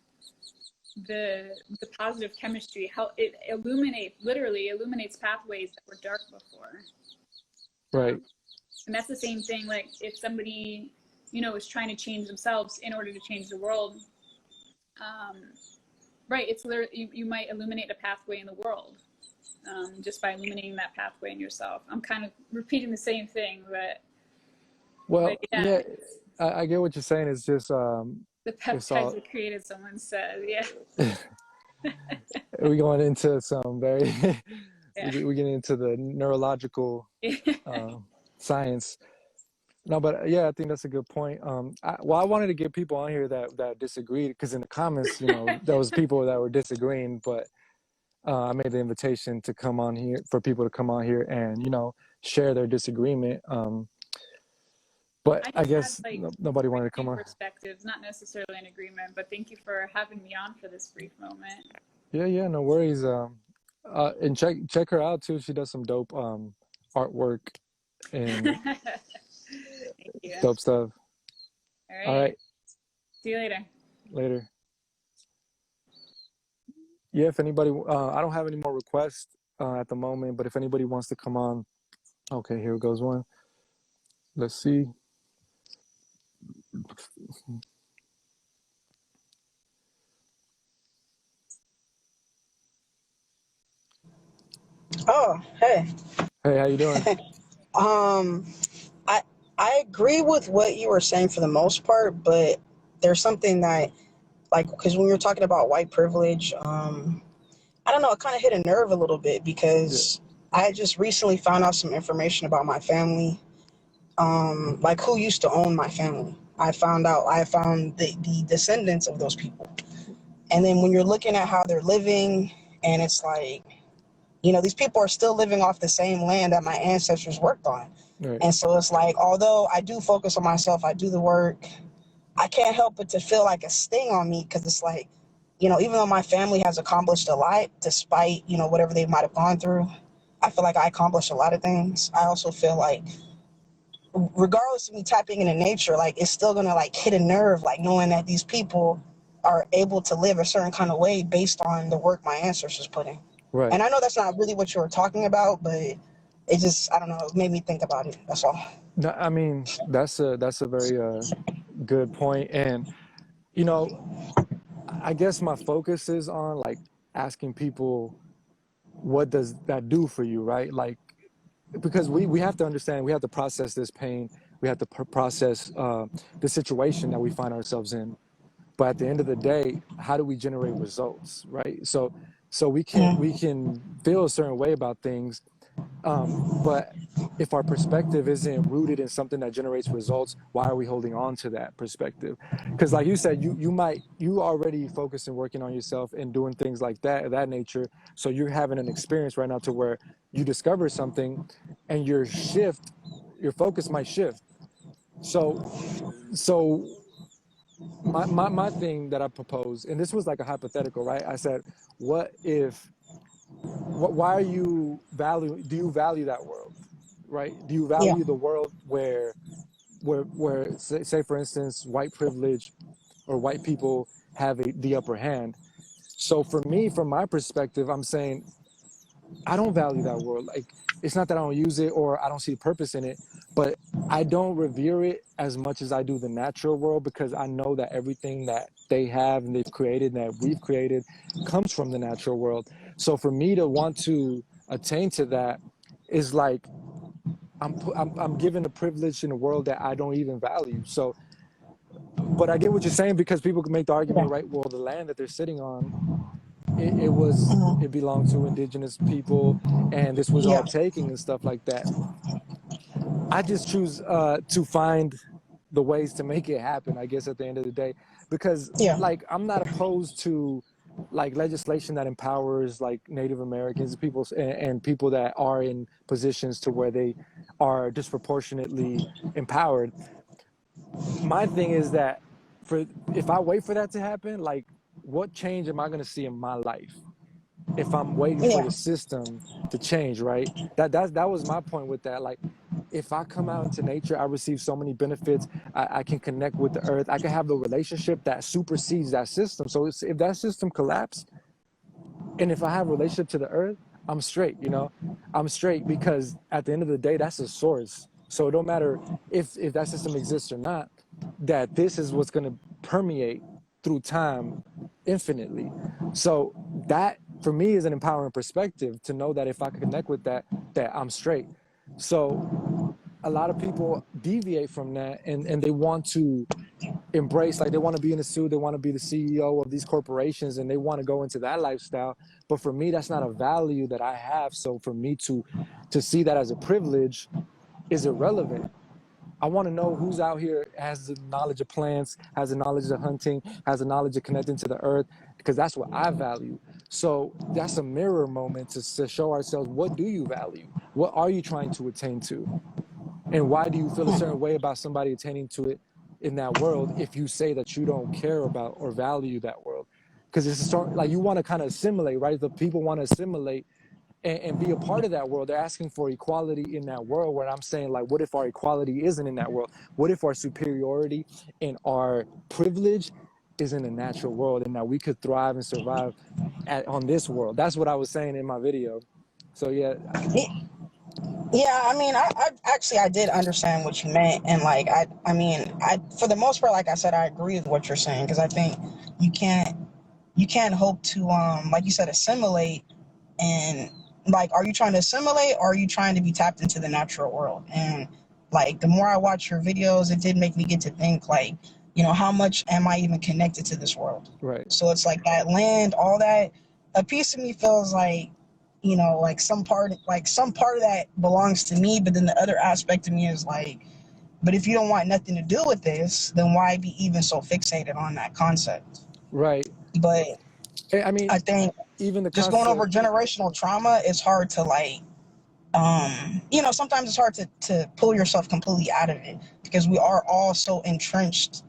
the positive chemistry, how it literally illuminates pathways that were dark before. Right. And that's the same thing, like, if somebody you know, is trying to change themselves in order to change the world. Right, it's literally, you might illuminate a pathway in the world, just by illuminating that pathway in yourself. I'm kind of repeating the same thing, but Well, yeah, yeah, I get what you're saying. It's just the it's peptides all are created, someone said. Yeah. we're going into some very Yeah. we're getting into the neurological uh, science. No, but yeah, I think that's a good point. I wanted to get people on here that disagreed, because in the comments, there was people that were disagreeing, but I made the invitation to come on here for people to come on here and share their disagreement. But I I just had guess like nobody wanted to come three on. perspectives, not necessarily an agreement, but thank you for having me on for this brief moment. Yeah, no worries. And check her out too. She does some dope artwork and Thank you. dope stuff. All All right. right, See you later. later. Yeah, if anybody, I don't have any more requests at the moment, but if anybody wants to come on, okay, here goes one. Let's see. Oh, hey. Hey, how you doing? Um, I I agree with what you were saying for the most part, but there's something that because when you're talking about white privilege, I don't know, it kind of hit a nerve a little bit Yeah, because I just recently found out some information about my family, like who used to own my family. I found the descendants of those people, and then when you're looking at how they're living, and it's like, these people are still living off the same land that my ancestors worked on. right, And so it's like, although I do focus on myself, I do the work, I can't help but to feel like a sting on me because it's like, even though my family has accomplished a lot, despite, whatever they might have gone through, I feel like I accomplished a lot of things. I also feel like, regardless of me tapping into nature, like it's still gonna like hit a nerve, like knowing that these people are able to live a certain kind of way based on the work my ancestors put in. right. And I know that's not really what you were talking about, but it just, I don't know, it made me think about it. That's all. No, I mean that's a very good point, and you know, I guess my focus is on like asking people, what does that do for you, right? Like, because we have to understand, we have to process this pain, we have to process the situation that we find ourselves in. But at the end of the day, how do we generate results, right? So we can feel a certain way about things, but if our perspective isn't rooted in something that generates results, why are we holding on to that perspective? Because like you said, you already focus and working on yourself and doing things like that nature. So you're having an experience right now to where you discover something, and your focus might shift. So so my thing that I proposed, and this was like a hypothetical, right? I said, what if why are you value do you value that world, right? Do you Yeah. value the world where say for instance white privilege or white people have the upper hand? So for me, from my perspective, I'm saying I don't value that world. Like, it's not that I don't use it or I don't see purpose in it, but I don't revere it as much as I do the natural world, because I know that everything that they have and they've created and that we've created comes from the natural world. So for me to want to attain to that is like I'm given a privilege in a world that I don't even value. So, but I get what you're saying, because people can make the Yeah. argument, right? Well, the land that they're sitting on, Mhm. it belonged to indigenous people, and this was all Yeah. taking and stuff like that. I just choose to find the ways to make it happen, I guess, at the end of the day, because Yeah. like I'm not opposed to like legislation that empowers like Native Americans, people, and people that are in positions to where they are disproportionately empowered. My thing is that, for if I wait for that to happen, like, what change am I going to see in my life if I'm waiting for Yeah. the system to change, right? That was my point with that. Like, if I come out into nature, I receive so many benefits. I can connect with the earth. I can have the relationship that supersedes that system. So if that system collapsed, and if I have a relationship to the earth, I'm straight. I'm straight, because at the end of the day, that's a source. So it don't matter if that system exists or not. that this is what's going to permeate through time infinitely. So that for me is an empowering perspective to know that if I connect with that, that I'm straight. So a lot of people deviate from that, and they want to embrace, like they want to be in a suit, they want to be the CEO of these corporations, and they want to go into that lifestyle. But for me, that's not a value that I have. So for me to see that as a privilege is irrelevant. I want to know who's out here has the knowledge of plants, has the knowledge of hunting, has the knowledge of connecting to the earth, because that's what I value. So that's a mirror moment to show ourselves, what do you value? What are you trying to attain to? And why do you feel a certain way about somebody attaining to it in that world if you say that you don't care about or value that world? Because it's a sort, like you want to kind of assimilate, right? The people want to assimilate and be a part of that world. They're asking for equality in that world, where I'm saying, like, what if our equality isn't in that world? What if our superiority and our privilege is in the natural world, and that we could thrive and survive on this world? That's what I was saying in my video. So yeah. Yeah, I mean, I actually I did understand what you meant, and like I mean, I for the most part, like I said, I agree with what you're saying, because I think you can't you can't hope to like you said, assimilate. And like, are you trying to assimilate, or are you trying to be tapped into the natural world? And like, the more I watch your videos, it did make me get to think, like, you know, how much am I even connected to this world? Right. So it's like that land, all that, a piece of me feels like, you know, like some part of that belongs to me, but then the other aspect of me is like, but if you don't want nothing to do with this, then why be even so fixated on that concept? Right. But I mean, I think even the just going over concept. generational trauma, it's hard to like, you know, sometimes it's hard to pull yourself completely out of it, because we are all so entrenched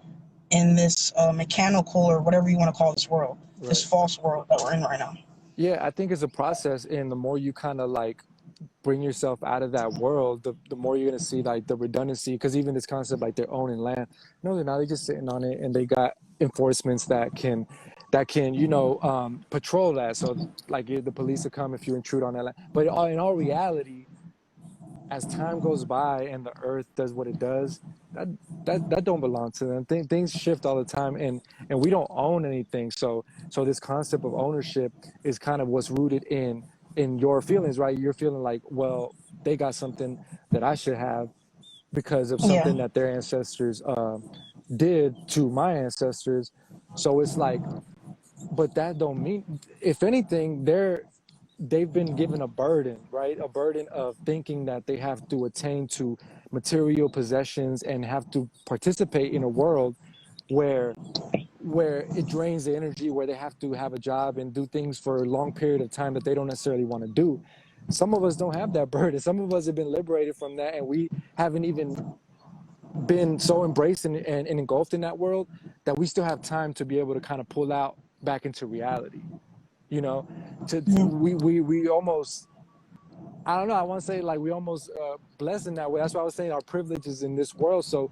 in this mechanical, or whatever you want to call this world, this Right. false world that we're in right now. Yeah, I think it's a process, and the more you kind of like bring yourself out of that world, the more you're gonna see like the redundancy. Because even this concept, like they're owning land, no, they're not. They're just sitting on it, and they got enforcements that can patrol that. So like the police will come if you intrude on that land. But in all reality, as time goes by and the earth does what it does, that that don't belong to them. Things shift all the time, and we don't own anything. So this concept of ownership is kind of what's rooted in your feelings, right? You're feeling like, well, they got something that I should have because of Yeah, something that their ancestors did to my ancestors. So it's like, but that don't mean, if anything, they've been given a burden, right? A burden of thinking that they have to attain to material possessions and have to participate in a world where it drains the energy, where they have to have a job and do things for a long period of time that they don't necessarily want to do. Some of us don't have that burden. Some of us have been liberated from that, and we haven't even been so embraced and engulfed in that world that we still have time to be able to kind of pull out back into reality. You know, we almost, I don't know. I want to say like we almost blessed in that way. That's why I was saying our privilege is in this world. So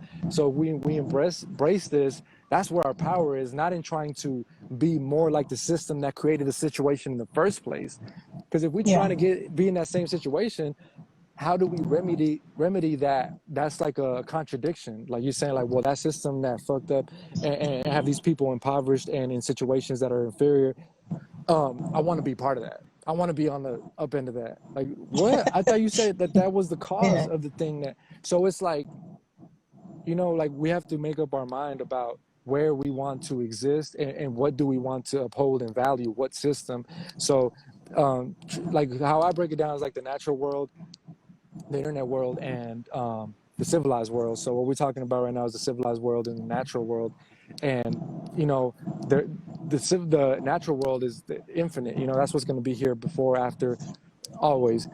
we embrace this. That's where our power is, not in trying to be more like the system that created the situation in the first place. Because if we're yeah, trying to be in that same situation, how do we remedy that? That's like a contradiction. Like you're saying, like, well, that system that fucked up and have these people impoverished and in situations that are inferior. I want to be part of that. I want to be on the up end of that. Like, what? I thought you said that was the cause yeah, of the thing that. So it's like, like we have to make up our mind about where we want to exist and what do we want to uphold and value, what system. So, like how I break it down is like the natural world, the internet world, and the civilized world. So what we're talking about right now is the civilized world and the natural world, and you know the natural world is the infinite. That's what's going to be here before, after, always.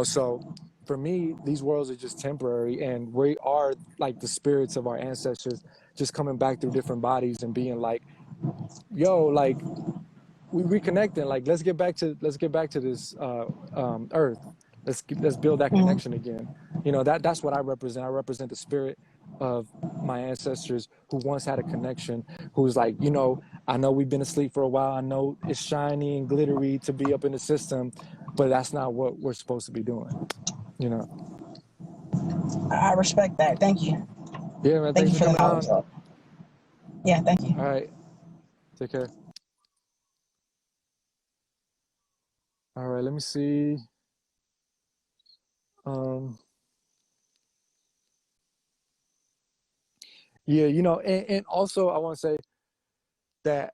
So for me, these worlds are just temporary, and we are like the spirits of our ancestors just coming back through different bodies and being like, yo, like we reconnecting, like let's get back to this earth. Let's build that mhm. connection again. That's what I represent. I represent the spirit of my ancestors who once had a connection, who's like, I know we've been asleep for a while, I know it's shiny and glittery to be up in the system, but that's not what we're supposed to be doing you know I respect that. Thank you. Yeah, man. Thank Thanks you for for the coming knowledge, on. though. Yeah, thank you. All right. Take care. All right. Let me see. Um, yeah, and also I want to say that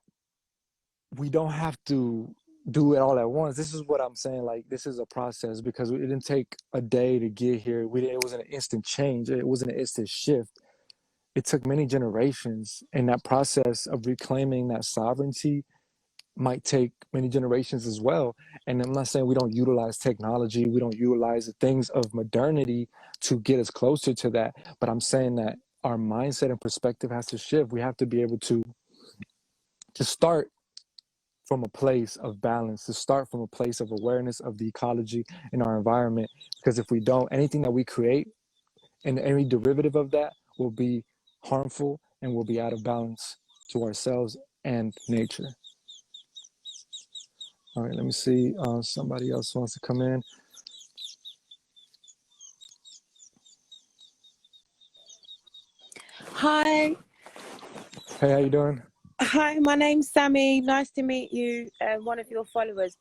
we don't have to do it all at once. This is what I'm saying. Like, this is a process because it didn't take a day to get here. It wasn't an instant change. It wasn't an instant shift. It took many generations, and that process of reclaiming that sovereignty might take many generations as well. And I'm not saying we don't utilize technology, we don't utilize the things of modernity to get us closer to that, but I'm saying that our mindset and perspective has to shift. We have to be able to start from a place of balance, to start from a place of awareness of the ecology in our environment. Because if we don't, anything that we create and any derivative of that will be harmful and will be out of balance to ourselves and nature. All right, let me see. Somebody else wants to come in. Hi, Hey, how you doing? hi. My name's Sammy. Nice to meet you. One of your followers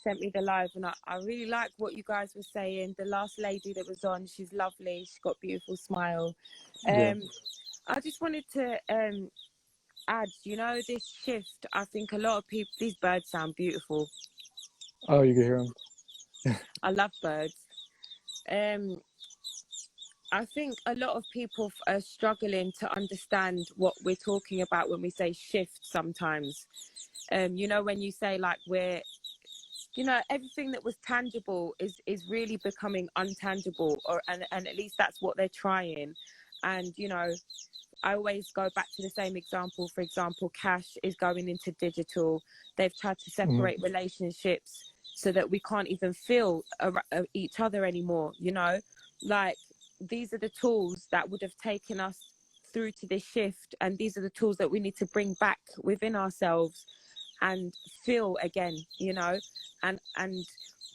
sent me the live, and I really like what you guys were saying. The last lady that was on, she's lovely. She's got a beautiful smile. Yeah. I just wanted to add, this shift. I think a lot of people. These birds sound beautiful. Oh, you can hear him. I love birds. Um, I think a lot of people are struggling to understand what we're talking about when we say shift sometimes. When you say like everything that was tangible is really becoming untangible, and at least that's what they're trying. And, I always go back to the same example. For example, cash is going into digital. They've tried to Mhm. separate relationships so that we can't even feel each other anymore, like these are the tools that would have taken us through to this shift, and these are the tools that we need to bring back within ourselves and feel again, and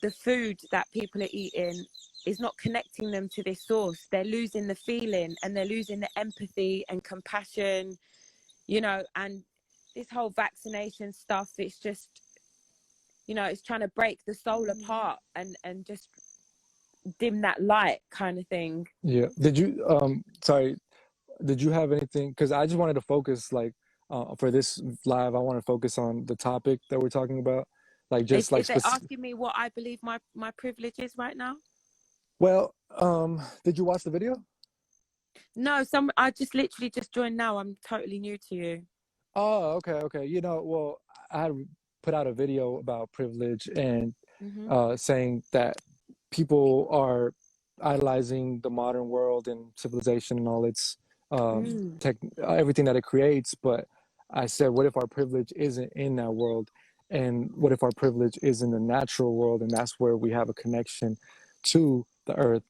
the food that people are eating is not connecting them to this source. They're losing the feeling and they're losing the empathy and compassion, and this whole vaccination stuff, it's just, it's trying to break the soul apart and just dim that light kind of thing. Yeah. Sorry, did you have anything? Because I just wanted to focus, like, for this live, I want to focus on the topic that we're talking about. Like, just like Is it specific. asking me what I believe my privilege is right now? Well, did you watch the video? No, I just literally just joined now. I'm totally new to you. Oh, okay, okay. Well, I had put out a video about privilege and Hmm. saying that people are idolizing the modern world and civilization and all its Mm, tech, everything that it creates. But I said, what if our privilege isn't in that world? And what if our privilege is in the natural world? And that's where we have a connection to the earth,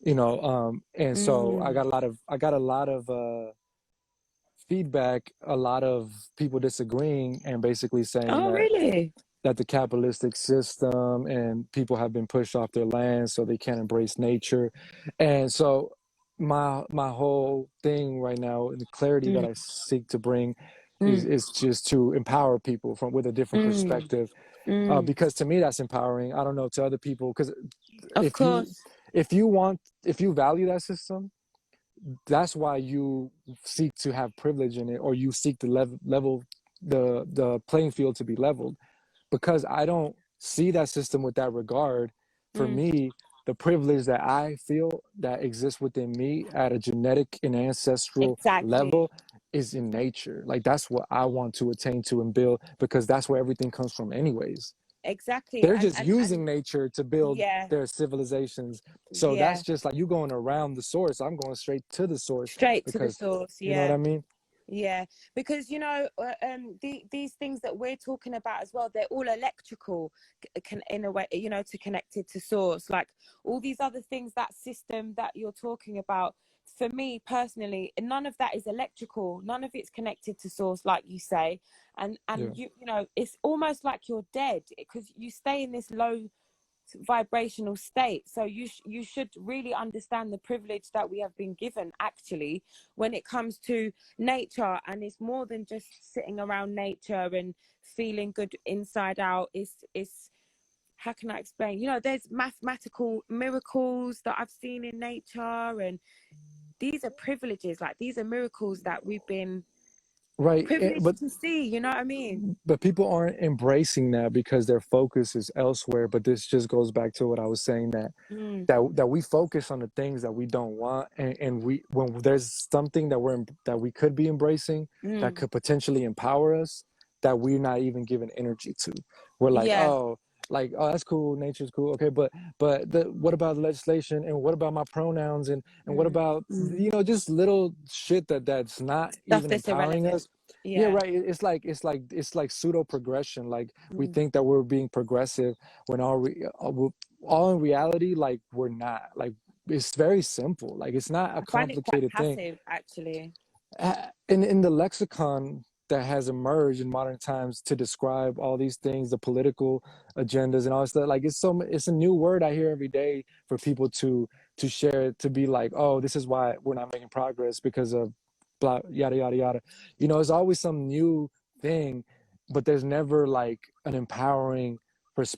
and so mm. I got a lot of feedback, a lot of people disagreeing and basically saying Oh, that really? the capitalistic system and people have been pushed off their land so they can't embrace nature. And so my whole thing right now, and the clarity that Mm, I seek to bring, mm, is just to empower people from with a different mm, perspective, mm. because to me that's empowering. I don't know to other people, because Of if you course. if you value that system, that's why you seek to have privilege in it, or you seek to level the playing field to be leveled. Because I don't see that system with that regard. For Mm, me, the privilege that I feel that exists within me at a genetic and ancestral exactly. level is in nature. Like, that's what I want to attain to and build, because that's where everything comes from anyways. Exactly. They're And just and using and nature to build yeah, their civilizations. So yeah. that's just like you going around the source. I'm going straight to the source, Straight to the because source. you know what Yeah. I mean? Yeah, because these things that we're talking about as well, they're all electrical, can in a way, to connect it to source. Like all these other things, that system that you're talking about, for me personally, none of that is electrical. None of it's connected to source, like you say, and Yeah. it's almost like you're dead because you stay in this low vibrational state. So you should really understand the privilege that we have been given actually when it comes to nature. And it's more than just sitting around nature and feeling good inside out. It's how can I explain? You know, there's mathematical miracles that I've seen in nature, and these are privileges. Like, these are miracles that we've been Right. privileged to see. You know what I mean? But people aren't embracing that because their focus is elsewhere. But this just goes back to what I was saying, that Mm, that we focus on the things that we don't want, and we, when there's something that that we could be embracing that mm. could potentially empower us, that we're not even giving energy to. We're like, Yeah, oh, like, oh, that's cool, nature's cool, okay, but what about the legislation, and what about my pronouns, and what mm, about, mm. just little shit that's not Stuff even that's empowering irrelevant. us. Yeah, Yeah. right. It's like pseudo progression. Like, we Mm. think that we're being progressive when all in reality, like, we're not. Like, it's very simple. Like, it's not a I find it quite complicated thing. passive, actually. In the lexicon that has emerged in modern times to describe all these things, the political agendas and all that stuff, like, it's a new word I hear every day for people to share, to be like, oh, this is why we're not making progress, because of blah, yada yada yada. It's always some new thing, but there's never like an empowering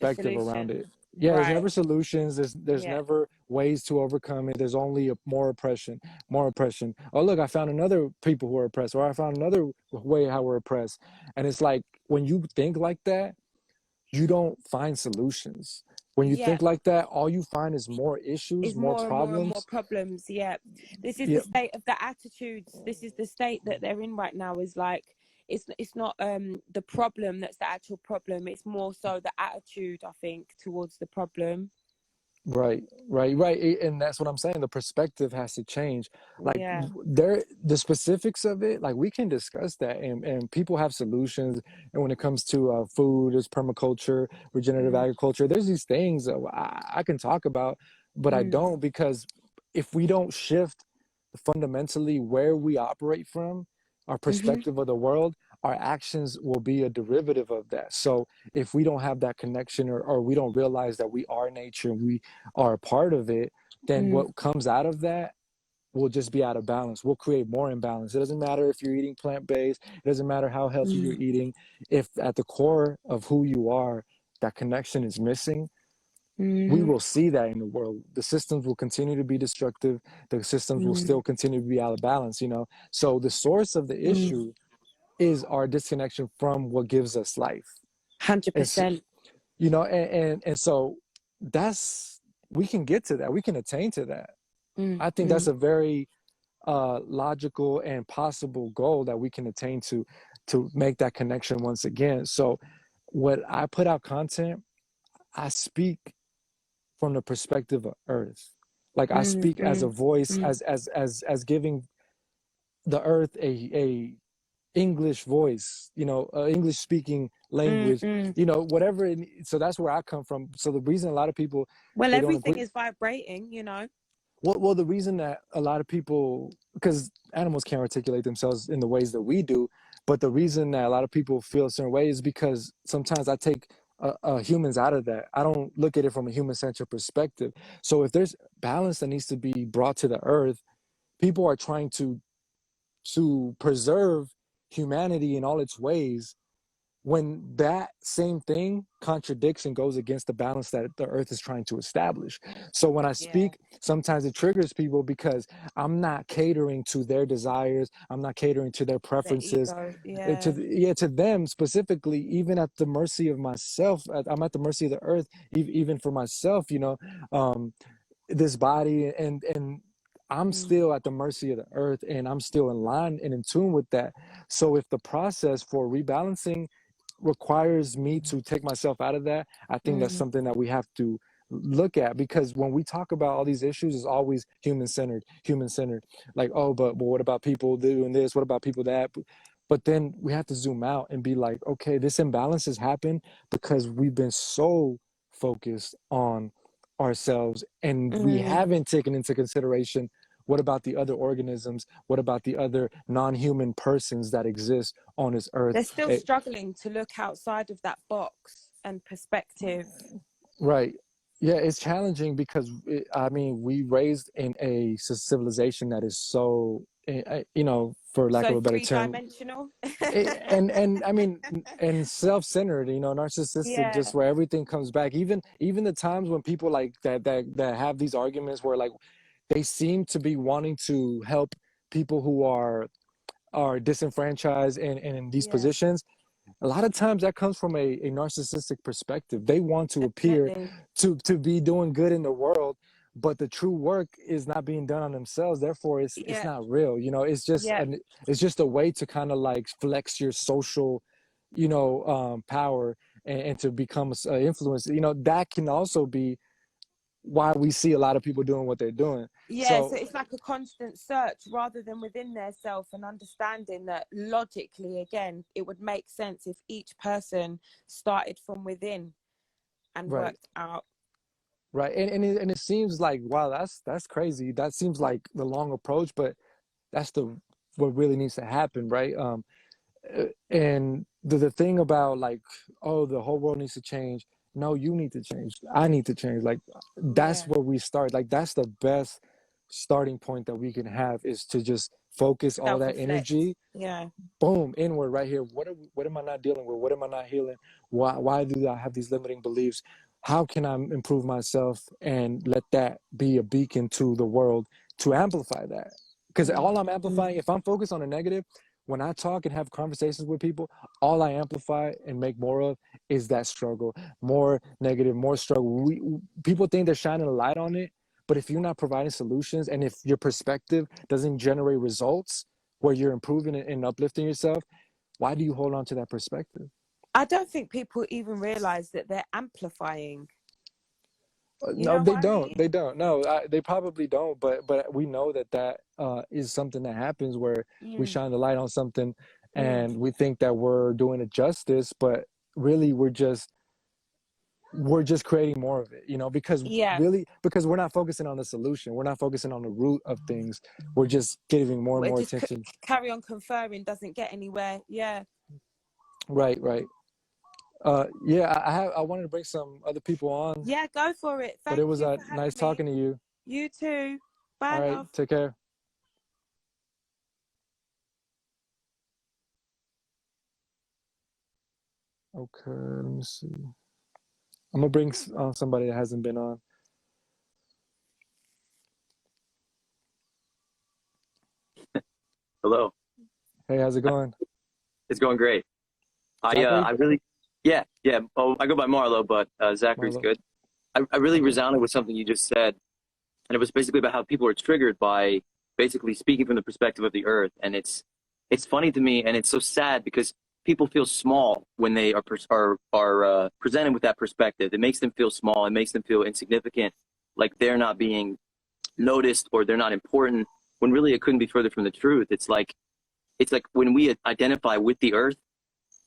The perspective around solution. it. Yeah, there's Right. never solutions. There's Yeah. never ways to overcome it. There's only more oppression, more oppression. Oh, look, I found another people who are oppressed, or I found another way how we're oppressed. And it's like, when you think like that, you don't find solutions. When you Yeah. think like that, all you find is more issues, Is more more and more and more problems. problems. Yeah. This is the Yeah, state of the attitudes. This is the state that they're in right now, is like, it's not the problem that's the actual problem. It's more so the attitude, I think, towards the problem. right, right. And that's what I'm saying. The perspective has to change. Like, Yeah. the specifics of it, like, we can discuss that, and people have solutions. And when it comes to food, there's permaculture, regenerative Mm, agriculture. There's these things that I can talk about, but I mm, don't, because if we don't shift fundamentally where we operate from, our mm-hmm, perspective of the world, our actions will be a derivative of that. So if we don't have that connection, or we don't realize that we are nature and we are a part of it, then mm, what comes out of that will just be out of balance. We'll create more imbalance. It doesn't matter if you're eating plant-based, it doesn't matter how healthy you're mm, eating. If at the core of who you are, that connection is missing, we mm, will see that in the world. The systems will continue to be destructive. The systems will mm, still continue to be out of balance. So the source of the mm. issue is our disconnection from what gives us life. It's, 100%. and so that's, we can get to that. We can attain to that. Mm, I think that's mm, a very logical and possible goal that we can attain to make that connection once again. So when I put out content, I speak from the perspective of Earth. Like, I mm, speak as a mm, voice, mm, as giving the Earth a English voice, English speaking mm, language, mm. whatever. So that's where I come from. So the reason a lot of people, Well, they don't everything agree. is vibrating. Well, the reason that a lot of people, because animals can't articulate themselves in the ways that we do, but the reason that a lot of people feel a certain way is because sometimes I take humans out of that. I don't look at it from a human-centered perspective. So if there's balance that needs to be brought to the earth, people are trying to preserve humanity in all its ways, when that same thing contradicts and goes against the balance that the earth is trying to establish. So when I Yeah. speak, sometimes it triggers people because I'm not catering to their desires, I'm not catering to their The preferences, ego. Yeah. to them specifically, even at the mercy of myself. I'm at the mercy of the earth, even for myself, this body, and I'm Mm, still at the mercy of the earth, and I'm still in line and in tune with that. So if the process for rebalancing requires me to take myself out of that, I think that's mm, something that we have to look at, because when we talk about all these issues, it's always human centered. Like, oh, but what about people doing this? What about people that? But then we have to zoom out and be like, okay, this imbalance has happened because we've been so focused on ourselves, and we mm. haven't taken into consideration, what about the other organisms? What about the other non-human persons that exist on this earth? They're still struggling to look outside of that box and perspective. Right. Yeah, it's challenging because I mean, we raised in a civilization that is so, for lack So of a better term, three-dimensional. and I mean, and self-centered, narcissistic, Yeah, just where everything comes back. Even the times when people like that have these arguments where like they seem to be wanting to help people who are disenfranchised and in these yeah, positions. A lot of times that comes from a narcissistic perspective. They want to appear definitely. to be doing good in the world, but the true work is not being done on themselves. Therefore, it's Yeah, not real. yeah, It's just a way to kind of like flex your social, power, and to become an influence. That can also be why we see a lot of people doing what they're doing. yeah. So So it's like a constant search rather than within their self, and understanding that logically, again, it would make sense if each person started from within and right. worked out. Right. And it seems like, wow, that's crazy. That seems like the long approach, but that's the what really needs to happen, right? And the thing about like, oh, the whole world needs to change. No, you need to change. I need to change. Like that's Yeah, where we start. Like that's the best starting point that we can have, is to just focus all that self-reflect. energy, Yeah, boom, inward right here. What am I not dealing with? What am I not healing? Why do I have these limiting beliefs? How can I improve myself and let that be a beacon to the world to amplify that? Because mm, all I'm amplifying, if I'm focused on the negative, when I talk and have conversations with people, all I amplify and make more of is that struggle, more negative, more struggle. People think they're shining a light on it, but if you're not providing solutions and if your perspective doesn't generate results, where you're improving and uplifting yourself, why do you hold on to that perspective? I don't think people even realize that they're amplifying. You No, know they what I don't. mean? They don't. No, they probably don't. But we know that is something that happens where we Mm, shine the light on something, mm. and we think that we're doing it justice, but really we're just creating more of it. Because Yeah, really because we're not focusing on the solution. We're not focusing on the root of things. We're just giving more and we're more just attention. carry on conferring, doesn't get anywhere. Yeah, Right. Right. Yeah. I wanted to bring some other people on, yeah, go for it. but it Thank was you for nice having me. talking to you. You too. All Bye, right. love. Take care. Okay. Let me see. I'm gonna bring somebody that hasn't been on. Hello. Hey, how's it going? It's going great. Zachary? I really, yeah, yeah. Oh, I go by Marlo, but Zachary's Marlo. good. I really Okay. resounded with something you just said, and it was basically about how people are triggered by basically speaking from the perspective of the earth, and it's funny to me, and it's so sad because people feel small when they are presented with that perspective. It makes them feel small. It makes them feel insignificant, like they're not being noticed or they're not important. When really it couldn't be further from the truth. It's like when we identify with the earth,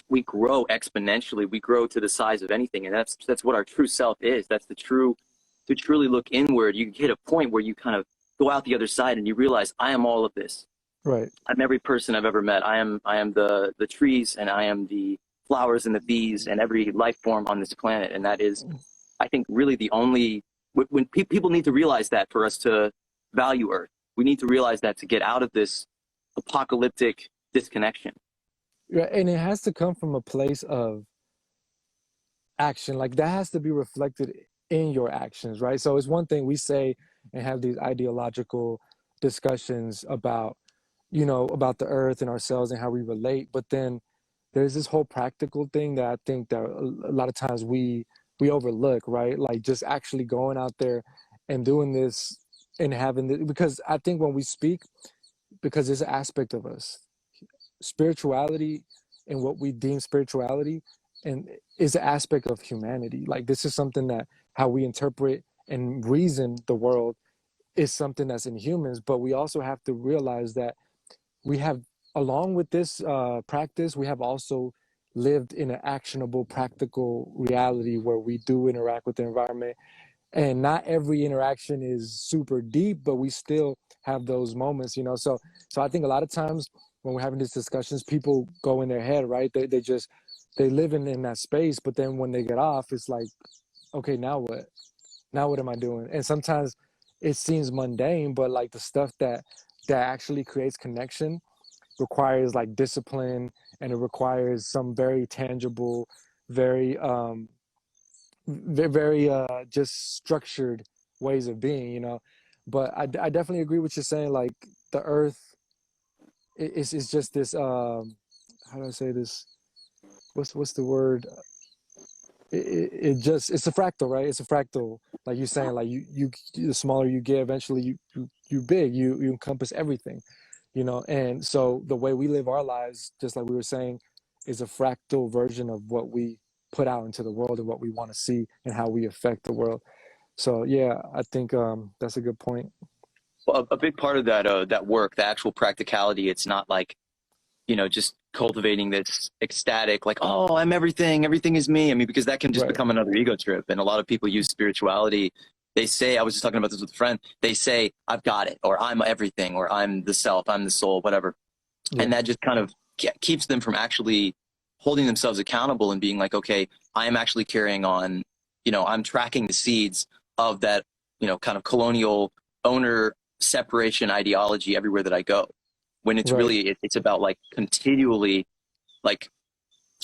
we grow exponentially. We grow to the size of anything, and that's what our true self is. That's the true to truly look inward. You hit a point where you kind of go out the other side, and you realize I am all of this. Right. I'm every person I've ever met. I am the trees, and I am the flowers and the bees, and every life form on this planet. And that is, I think, really the only when people need to realize that for us to value Earth. We need to realize that to get out of this apocalyptic disconnection. Yeah, and it has to come from a place of action. Like that has to be reflected in your actions, right? So it's one thing we say and have these ideological discussions about the earth and ourselves and how we relate, but then there's this whole practical thing that I think that a lot of times we overlook, right? Like just actually going out there and doing this and having this, because I think when we speak, because it's an aspect of us, spirituality and what we deem spirituality and is an aspect of humanity. Like this is something that how we interpret and reason the world is something that's in humans, but we also have to realize that we have, along with this practice, we have also lived in an actionable practical reality where we do interact with the environment, and not every interaction is super deep, but we still have those moments. So I think a lot of times when we're having these discussions, people go in their head, right? They live in that space, but then when they get off, it's like, okay, now what? now what am I doing? And sometimes it seems mundane, but like the stuff that actually creates connection requires like discipline, and it requires some very tangible, very very just structured ways of being, you know. But I definitely agree with you saying, like the earth is just this how do I say this, what's the word, it just, it's a fractal, right? It's a fractal, like you're saying, like you the smaller you get, eventually you big, you encompass everything, you know. And so the way we live our lives, just like we were saying, is a fractal version of what we put out into the world and what we want to see and how we affect the world. So yeah, I think that's a good point. Well, a big part of that work, the actual practicality, it's not like, just cultivating this ecstatic, like, oh, I'm everything, everything is me. I mean, because that can just Right. become another ego trip. And a lot of people use spirituality. They say, I was just talking about this with a friend. They say, I've got it, or I'm everything, or I'm the self, I'm the soul, whatever. Yeah. And that just kind of keeps them from actually holding themselves accountable and being like, okay, I am actually carrying on, I'm tracking the seeds of that, kind of colonial owner separation ideology everywhere that I go. When it's Right. really, it's about like continually, like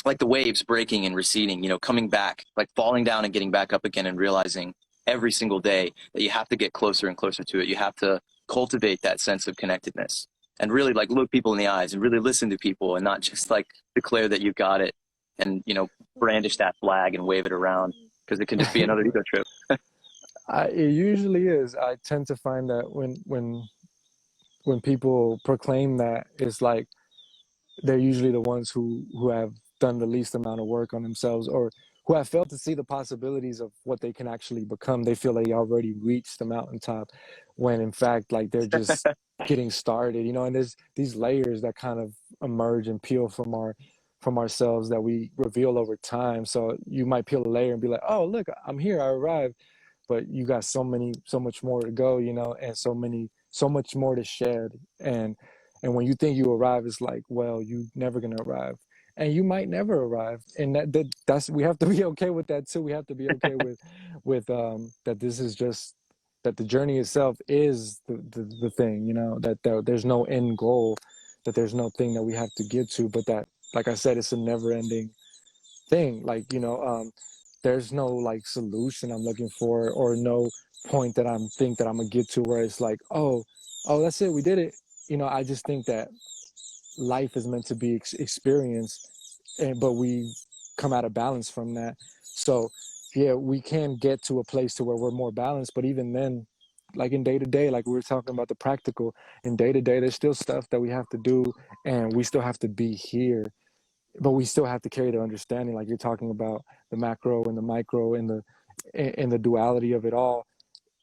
like the waves breaking and receding, coming back, like falling down and getting back up again, and realizing every single day that you have to get closer and closer to it. You have to cultivate that sense of connectedness and really like look people in the eyes and really listen to people, and not just like declare that you've got it and, brandish that flag and wave it around, because it can just be another ego trip. It usually is. I tend to find that when people proclaim that, it's like they're usually the ones who have done the least amount of work on themselves, or who have failed to see the possibilities of what they can actually become. They feel they already reached the mountaintop, when in fact, like, they're just getting started, you know. And there's these layers that kind of emerge and peel from ourselves, that we reveal over time. So you might peel a layer and be like, oh look, I'm here, I arrived. But you got so much more to go, you know, and so much more to shed. And when you think you arrive, it's like, well, you never gonna arrive, and you might never arrive. And that's, we have to be okay with that too. We have to be okay with that this is just, that the journey itself is the thing, you know, that there's no end goal, that there's no thing that we have to get to, but that, like I said, it's a never ending thing. Like, you know, there's no like solution I'm looking for, or no point that I'm gonna get to where it's like, oh, that's it, we did it. You know, I just think that life is meant to be experienced, and but we come out of balance from that. So yeah, we can get to a place to where we're more balanced, but even then, like in day to day, like we were talking about the practical, in day to day, there's still stuff that we have to do, and we still have to be here, but we still have to carry the understanding, like you're talking about, the macro and the micro, and the duality of it all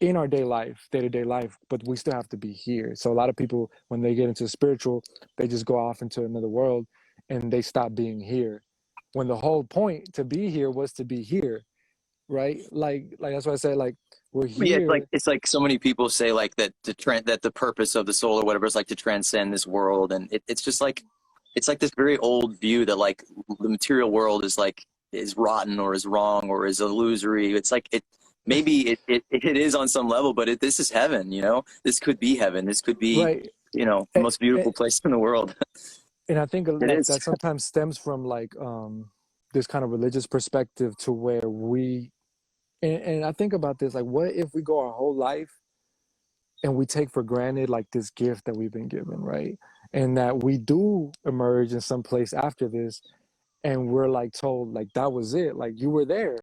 in our day-to-day life. But we still have to be here. So a lot of people, when they get into spiritual, they just go off into another world, and they stop being here, when the whole point to be here was to be here, right? Like that's why I say, like, we're But yeah, here. it's like so many people say like that that the purpose of the soul or whatever is like to transcend this world, and it's just like, it's like this very old view that like the material world is like, is rotten or is wrong or is illusory. It's like maybe it is on some level, but this is heaven. This could be heaven. This could be, Right. the most beautiful place in the world. And I think It that is. that sometimes stems from like this kind of religious perspective, to where we, and I think about this, like, what if we go our whole life and we take for granted like this gift that we've been given, right? And that we do emerge in some place after this, and we're like told, like, that was it, like you were there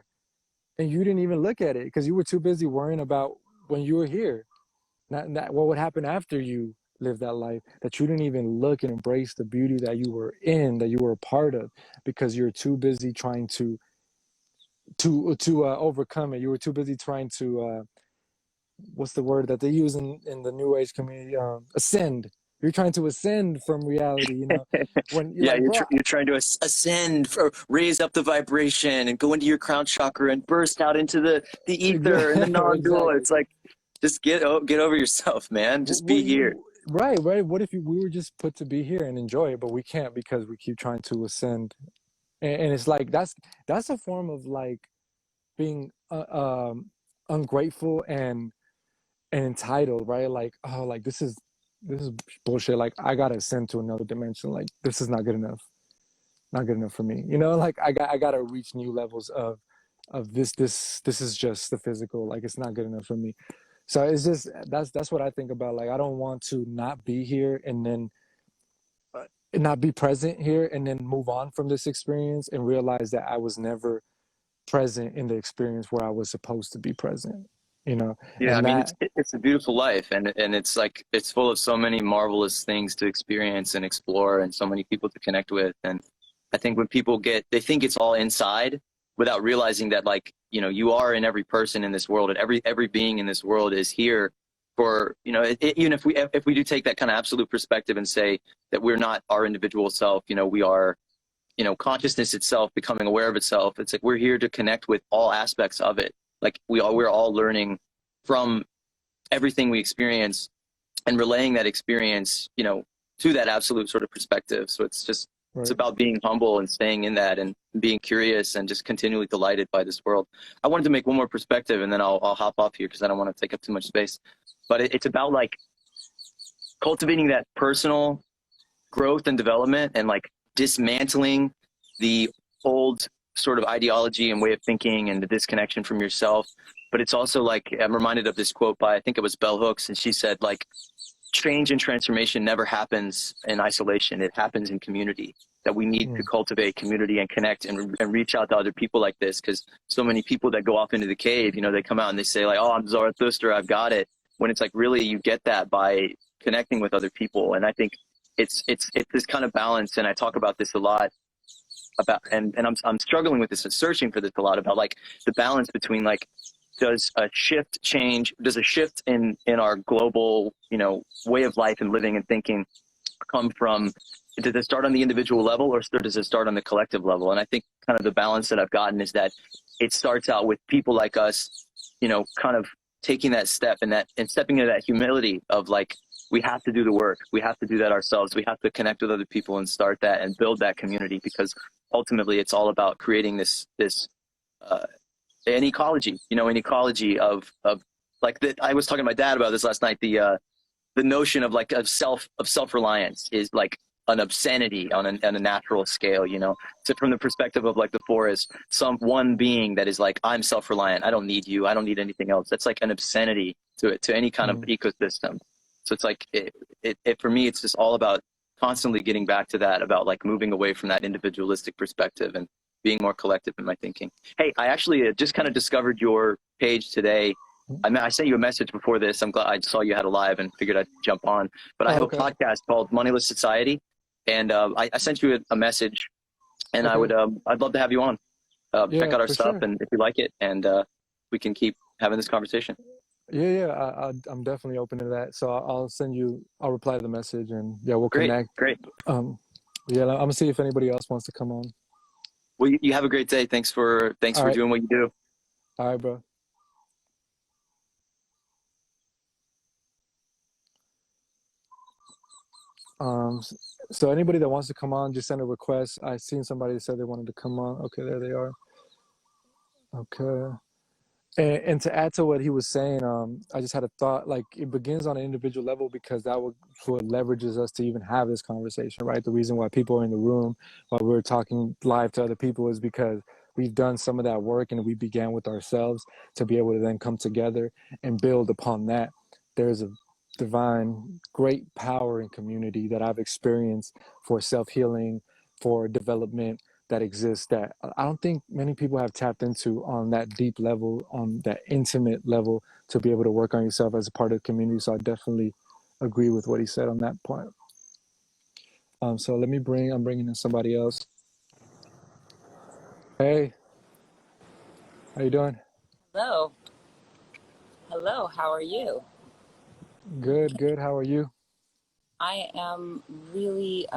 and you didn't even look at it because you were too busy worrying about when you were here, not what would happen after you live that life, that you didn't even look and embrace the beauty that you were in, that you were a part of, because you're too busy trying to overcome it. You were too busy trying to what's the word that they use in the new age community, ascend. You're trying to ascend from reality, you know, when you're Yeah, like, bro. you're trying to ascend, or raise up the vibration and go into your crown chakra and burst out into the ether and the non-dual. Exactly. It's like, just get over yourself, man. Just What be here. you, right. What if we were just put to be here and enjoy it, but we can't because we keep trying to ascend. And it's like, that's a form of like being ungrateful and entitled, right? Like, oh, like this is bullshit. Like I gotta ascend to another dimension. Like this is not good enough. Not good enough for me. You know, like I gotta reach new levels of this is just the physical. Like it's not good enough for me. So it's just that's what I think about. Like I don't want to not be here and then not be present here and then move on from this experience and realize that I was never present in the experience where I was supposed to be present. You know, Yeah, I and mean that it's a beautiful life, and it's like it's full of so many marvelous things to experience and explore, and so many people to connect with. And I think when people they think it's all inside without realizing that, like, you are in every person in this world, and every being in this world is here for, even if we do take that kind of absolute perspective and say that we're not our individual self, we are, consciousness itself becoming aware of itself. It's like we're here to connect with all aspects of it. Like we're all learning from everything we experience and relaying that experience, to that absolute sort of perspective. So it's right. about being humble and staying in that and being curious and just continually delighted by this world. I wanted to make one more perspective and then I'll hop off here because I don't want to take up too much space. But it's about like cultivating that personal growth and development and like dismantling the old sort of ideology and way of thinking and the disconnection from yourself. But it's also like, I'm reminded of this quote by, I think it was Bell Hooks, and she said, like, change and transformation never happens in isolation. It happens in community, that we need to Mm, cultivate community and connect and reach out to other people like this. Because so many people that go off into the cave, they come out and they say like, oh, I'm Zarathustra, I've got it. When it's like, really, you get that by connecting with other people. And I think it's this kind of balance. And I talk about this a lot about, and I'm struggling with this and searching for this a lot about like the balance between like, does a shift in our global, way of life and living and thinking come from, does it start on the individual level or does it start on the collective level? And I think kind of the balance that I've gotten is that it starts out with people like us, kind of taking that step and stepping into that humility of like, we have to do the work. We have to do that ourselves. We have to connect with other people and start that and build that community, because ultimately it's all about creating this uh, an ecology, an ecology of like that. I was talking to my dad about this last night. The notion of like of self-reliance is like an obscenity on a natural scale, so from the perspective of like the forest, some one being that is like, I'm self-reliant, I don't need you, I don't need anything else, that's like an obscenity to any kind of mm. ecosystem. So it's like it for me, it's just all about constantly getting back to that, about like moving away from that individualistic perspective and being more collective in my thinking. Hey, I actually just kind of discovered your page today. I mean, I sent you a message before this. I'm glad I saw you had a live and figured I'd jump on. But I Oh, have a okay. podcast called Moneyless Society, and I sent you a message, and Okay. I'd love to have you on. Check Yeah, out our for stuff, sure. and if you like it, and we can keep having this conversation. Yeah. I'm definitely open to that. So I'll send you. I'll reply to the message, and yeah, we'll Great, connect. great. Um, yeah, I'm gonna see if anybody else wants to come on. Well, you have a great day. Thanks All for right. doing what you do. All right, bro. So anybody that wants to come on, just send a request. I seen somebody that said they wanted to come on. Okay, there they are. Okay. And to add to what he was saying, I just had a thought. Like it begins on an individual level because what leverages us to even have this conversation, right? The reason why people are in the room while we're talking live to other people is because we've done some of that work and we began with ourselves to be able to then come together and build upon that. There's a divine, great power in community that I've experienced for self-healing, for development, that exists that I don't think many people have tapped into on that deep level, on that intimate level, to be able to work on yourself as a part of the community. So I definitely agree with what he said on that point. So I'm bringing in somebody else. Hey, how you doing? Hello. Hello. How are you? Good, good. How are you? I am really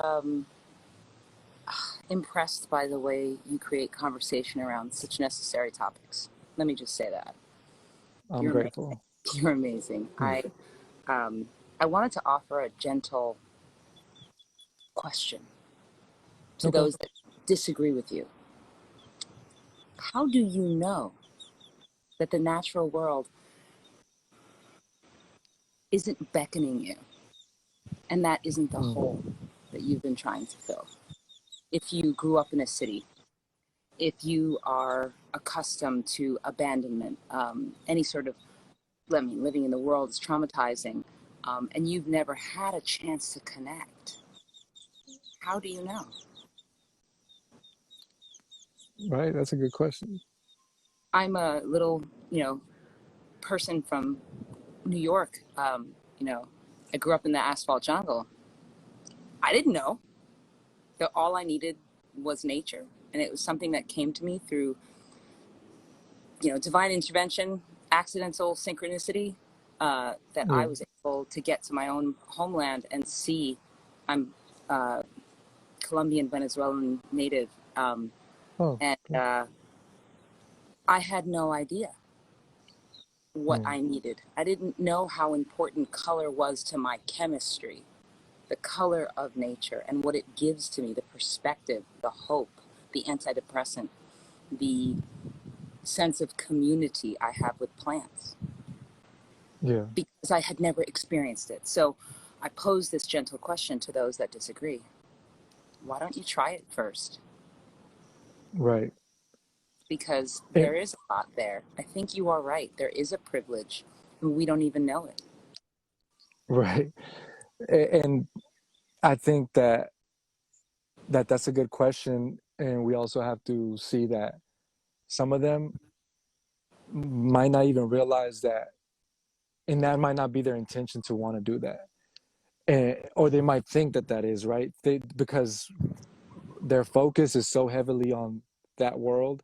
impressed by the way you create conversation around such necessary topics. Let me just say that. I'm You're amazing. grateful. You're amazing. I wanted to offer a gentle question to Okay. those that disagree with you. How do you know that the natural world isn't beckoning you, and that isn't the hole that you've been trying to fill. If you grew up in a city, if you are accustomed to abandonment, any sort of, I mean, living in the world is traumatizing, and you've never had a chance to connect, how do you know? Right, that's a good question. I'm a little, person from New York. I grew up in the asphalt jungle. I didn't know that all I needed was nature. And it was something that came to me through, divine intervention, accidental synchronicity, that I Yeah. was able to get to my own homeland and see. I'm Colombian Venezuelan native. Oh, And okay. I had no idea what Mm. I needed. I didn't know how important color was to my chemistry, the color of nature and what it gives to me, the perspective, the hope, the antidepressant, the sense of community I have with plants, Yeah. because I had never experienced it. So I pose this gentle question to those that disagree. Why don't you try it first? Right. Because It, there is a lot there. I think you are right. There is a privilege, and we don't even know it. right. And I think that's a good question, and we also have to see that some of them might not even realize that, and that might not be their intention to want to do that, and or they might think that that is right. Because their focus is so heavily on that world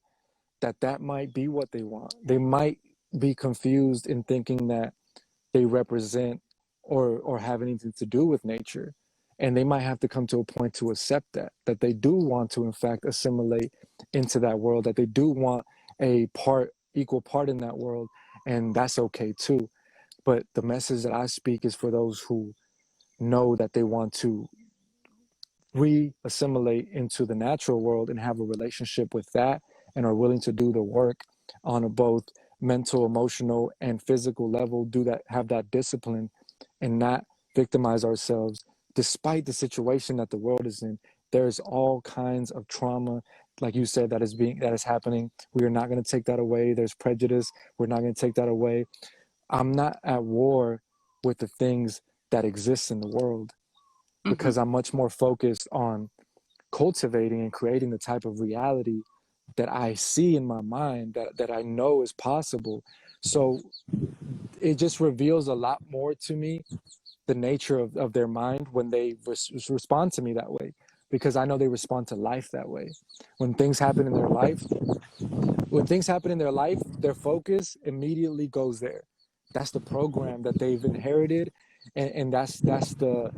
that that might be what they want. They might be confused in thinking that they represent or have anything to do with nature, and they might have to come to a point to accept that they do want to in fact assimilate into that world, that they do want a equal part in that world, and that's okay too. But the message that I speak is for those who know that they want to re-assimilate into the natural world and have a relationship with that, and are willing to do the work on a both mental, emotional, and physical level, do that, have that discipline, and not victimize ourselves despite the situation that the world is in. There's all kinds of trauma, like you said, that is happening. We are not going to take that away. There's prejudice. We're not going to take that away. I'm not at war with the things that exist in the world, Mm-hmm. because I'm much more focused on cultivating and creating the type of reality that I see in my mind, that I know is possible. So it just reveals a lot more to me, the nature of their mind when they respond to me that way, because I know they respond to life that way. When things happen in their life, their focus immediately goes there. That's the program that they've inherited, and that's the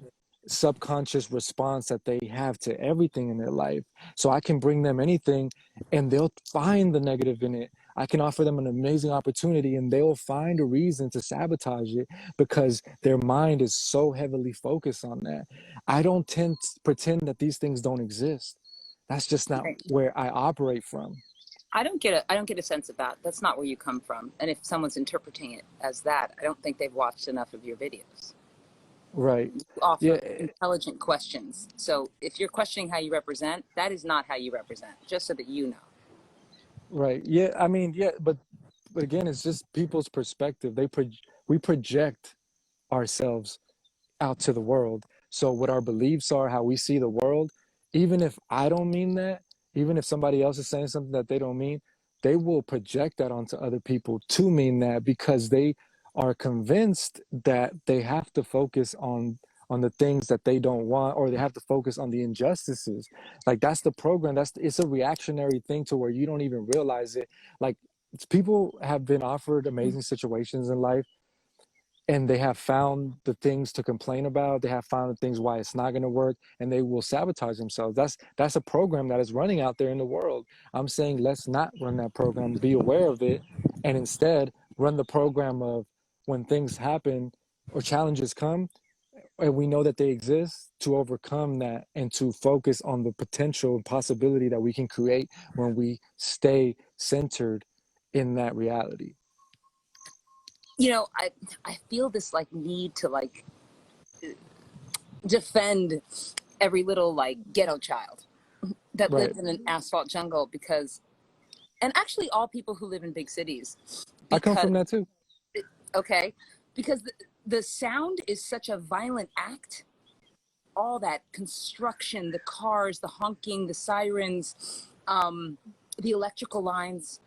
subconscious response that they have to everything in their life. So I can bring them anything and they'll find the negative in it. I can offer them an amazing opportunity and they'll find a reason to sabotage it, because their mind is so heavily focused on that. I don't tend to pretend that these things don't exist. That's just not Right. where I operate from. I don't get a sense of that. That's not where you come from. And if someone's interpreting it as that, I don't think they've watched enough of your videos. Right. You Yeah. offer intelligent questions. So if you're questioning how you represent, that is not how you represent, just so that you know. Right. Yeah. I mean, yeah, but again, it's just people's perspective. We project ourselves out to the world. So what our beliefs are, how we see the world, even if I don't mean that, even if somebody else is saying something that they don't mean, they will project that onto other people to mean that, because they are convinced that they have to focus on the things that they don't want, or they have to focus on the injustices. Like that's the program. It's a reactionary thing to where you don't even realize it. Like people have been offered amazing situations in life, and they have found the things to complain about. They have found the things why it's not going to work, and they will sabotage themselves. That's a program that is running out there in the world. I'm saying let's not run that program, be aware of it, and instead run the program of, when things happen or challenges come and we know that they exist, to overcome that and to focus on the potential and possibility that we can create when we stay centered in that reality. I feel this like need to like defend every little like ghetto child that Right. lives in an asphalt jungle, because, and actually all people who live in big cities, I come because, from that too. okay, because the sound is such a violent act. All that construction, the cars, the honking, the sirens, the electrical lines,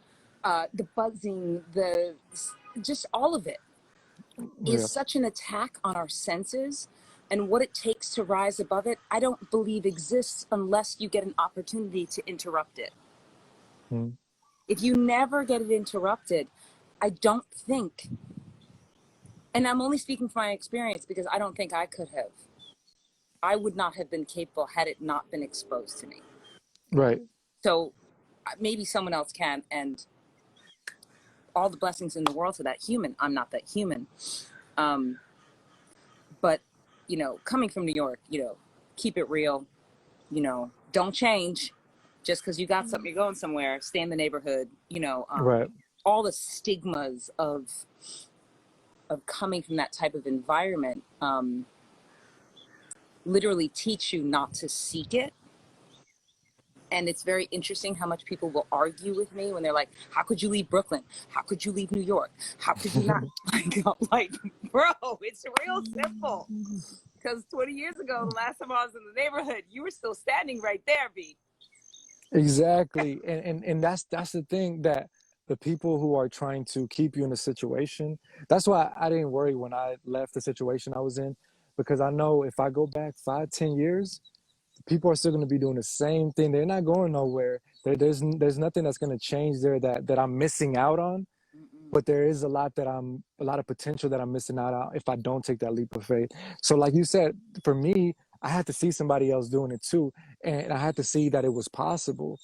the buzzing, just all of it is Yeah. such an attack on our senses, and what it takes to rise above it, I don't believe exists unless you get an opportunity to interrupt it. Mm. If you never get it interrupted, I don't think, and I'm only speaking from my experience because I don't think I could have. I would not have been capable had it not been exposed to me. Right. So maybe someone else can, and all the blessings in the world to that human. I'm not that human. But, coming from New York, keep it real, don't change just because you got something, you're going somewhere, stay in the neighborhood, Right. all the stigmas of coming from that type of environment literally teach you not to seek it. And it's very interesting how much people will argue with me when they're like, how could you leave Brooklyn? How could you leave New York? How could you not? I'm like, bro, it's real simple. Because 20 years ago, the last time I was in the neighborhood, you were still standing right there, B. Exactly. And that's the thing, that the people who are trying to keep you in a situation, that's why I didn't worry when I left the situation I was in, because I know if I go back 5, 10 years, people are still going to be doing the same thing. They're not going nowhere. There's nothing that's going to change there that I'm missing out on. But there is a lot of potential that I'm missing out on if I don't take that leap of faith. So like you said, for me, I had to see somebody else doing it too, and I had to see that it was possible.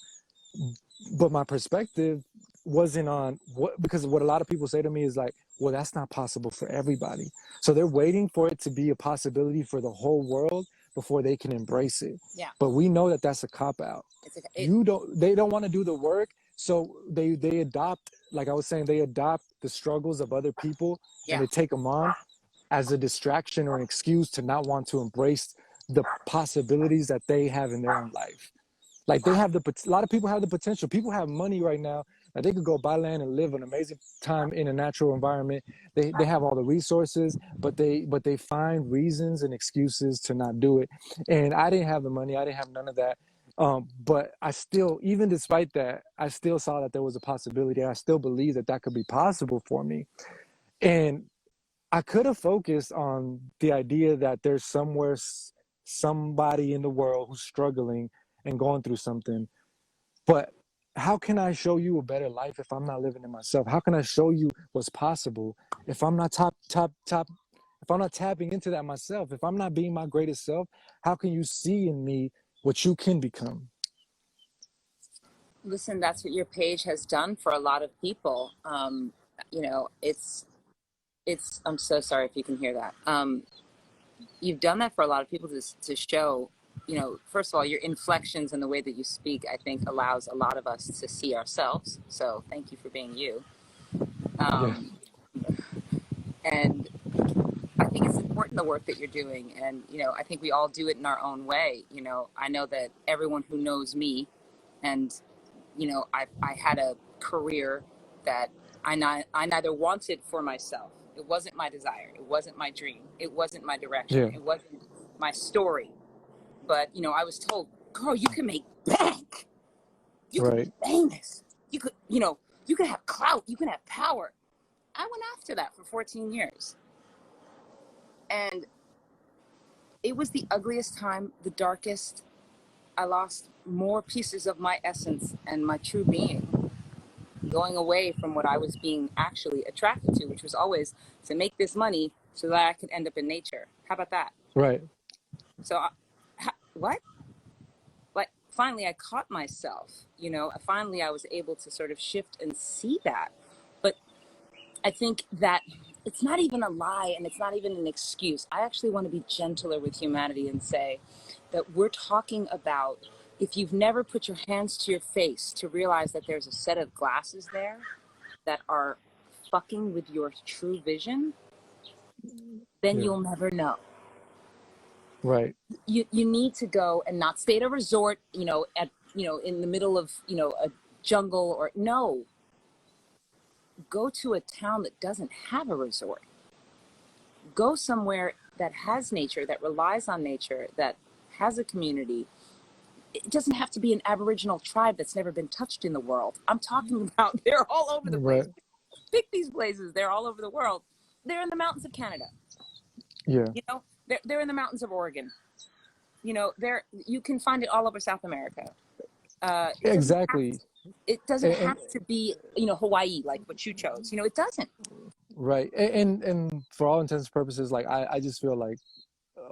But my perspective wasn't on what, because what a lot of people say to me is like, well, that's not possible for everybody. So they're waiting for it to be a possibility for the whole world before they can embrace it. Yeah. But we know that that's a cop out. They don't want to do the work, so they adopt, like I was saying, they adopt the struggles of other people, Yeah. and they take them on as a distraction or an excuse to not want to embrace the possibilities that they have in their own life. Like a lot of people have the potential. People have money right now that they could go buy land and live an amazing time in a natural environment. They have all the resources, but they find reasons and excuses to not do it. And I didn't have the money. I didn't have none of that. But I still, even despite that, I still saw that there was a possibility. I still believe that could be possible for me. And I could have focused on the idea that there's somebody in the world who's struggling and going through something. But how can I show you a better life if I'm not living it myself? How can I show you what's possible if I'm not if I'm not tapping into that myself? If I'm not being my greatest self, how can you see in me what you can become? Listen, that's what your page has done for a lot of people. It's I'm so sorry if you can hear that. You've done that for a lot of people to show, first of all, your inflections and the way that you speak, I think allows a lot of us to see ourselves. So thank you for being you. Yeah. And I think it's important, the work that you're doing. And, I think we all do it in our own way. I know that everyone who knows me, and, I had a career that I neither wanted for myself. It wasn't my desire. It wasn't my dream. It wasn't my direction. Yeah. It wasn't my story. But, I was told, girl, you can make bank. You could Right. be famous. You could, you can have clout. You can have power. I went after that for 14 years. And it was the ugliest time, the darkest. I lost more pieces of my essence and my true being, going away from what I was being actually attracted to, which was always to make this money so that I could end up in nature. How about that? Right. So, what? Like, finally, I caught myself, finally, I was able to sort of shift and see that. But I think that it's not even a lie and it's not even an excuse. I actually want to be gentler with humanity and say that we're talking about, if you've never put your hands to your face to realize that there's a set of glasses there that are fucking with your true vision, then Yeah. you'll never know. Right. You need to go and not stay at a resort, in the middle of, a jungle, or no, go to a town that doesn't have a resort. Go somewhere that has nature, that relies on nature, that has a community. It doesn't have to be an Aboriginal tribe that's never been touched in the world. I'm talking about, they're all over the place. Right. Pick these places, they're all over the world. They're in the mountains of Canada. Yeah. They're in the mountains of Oregon. You can find it all over South America. Exactly. It doesn't And have to be, Hawaii, like what you chose. It doesn't. right. And for all intents and purposes, like I just feel like,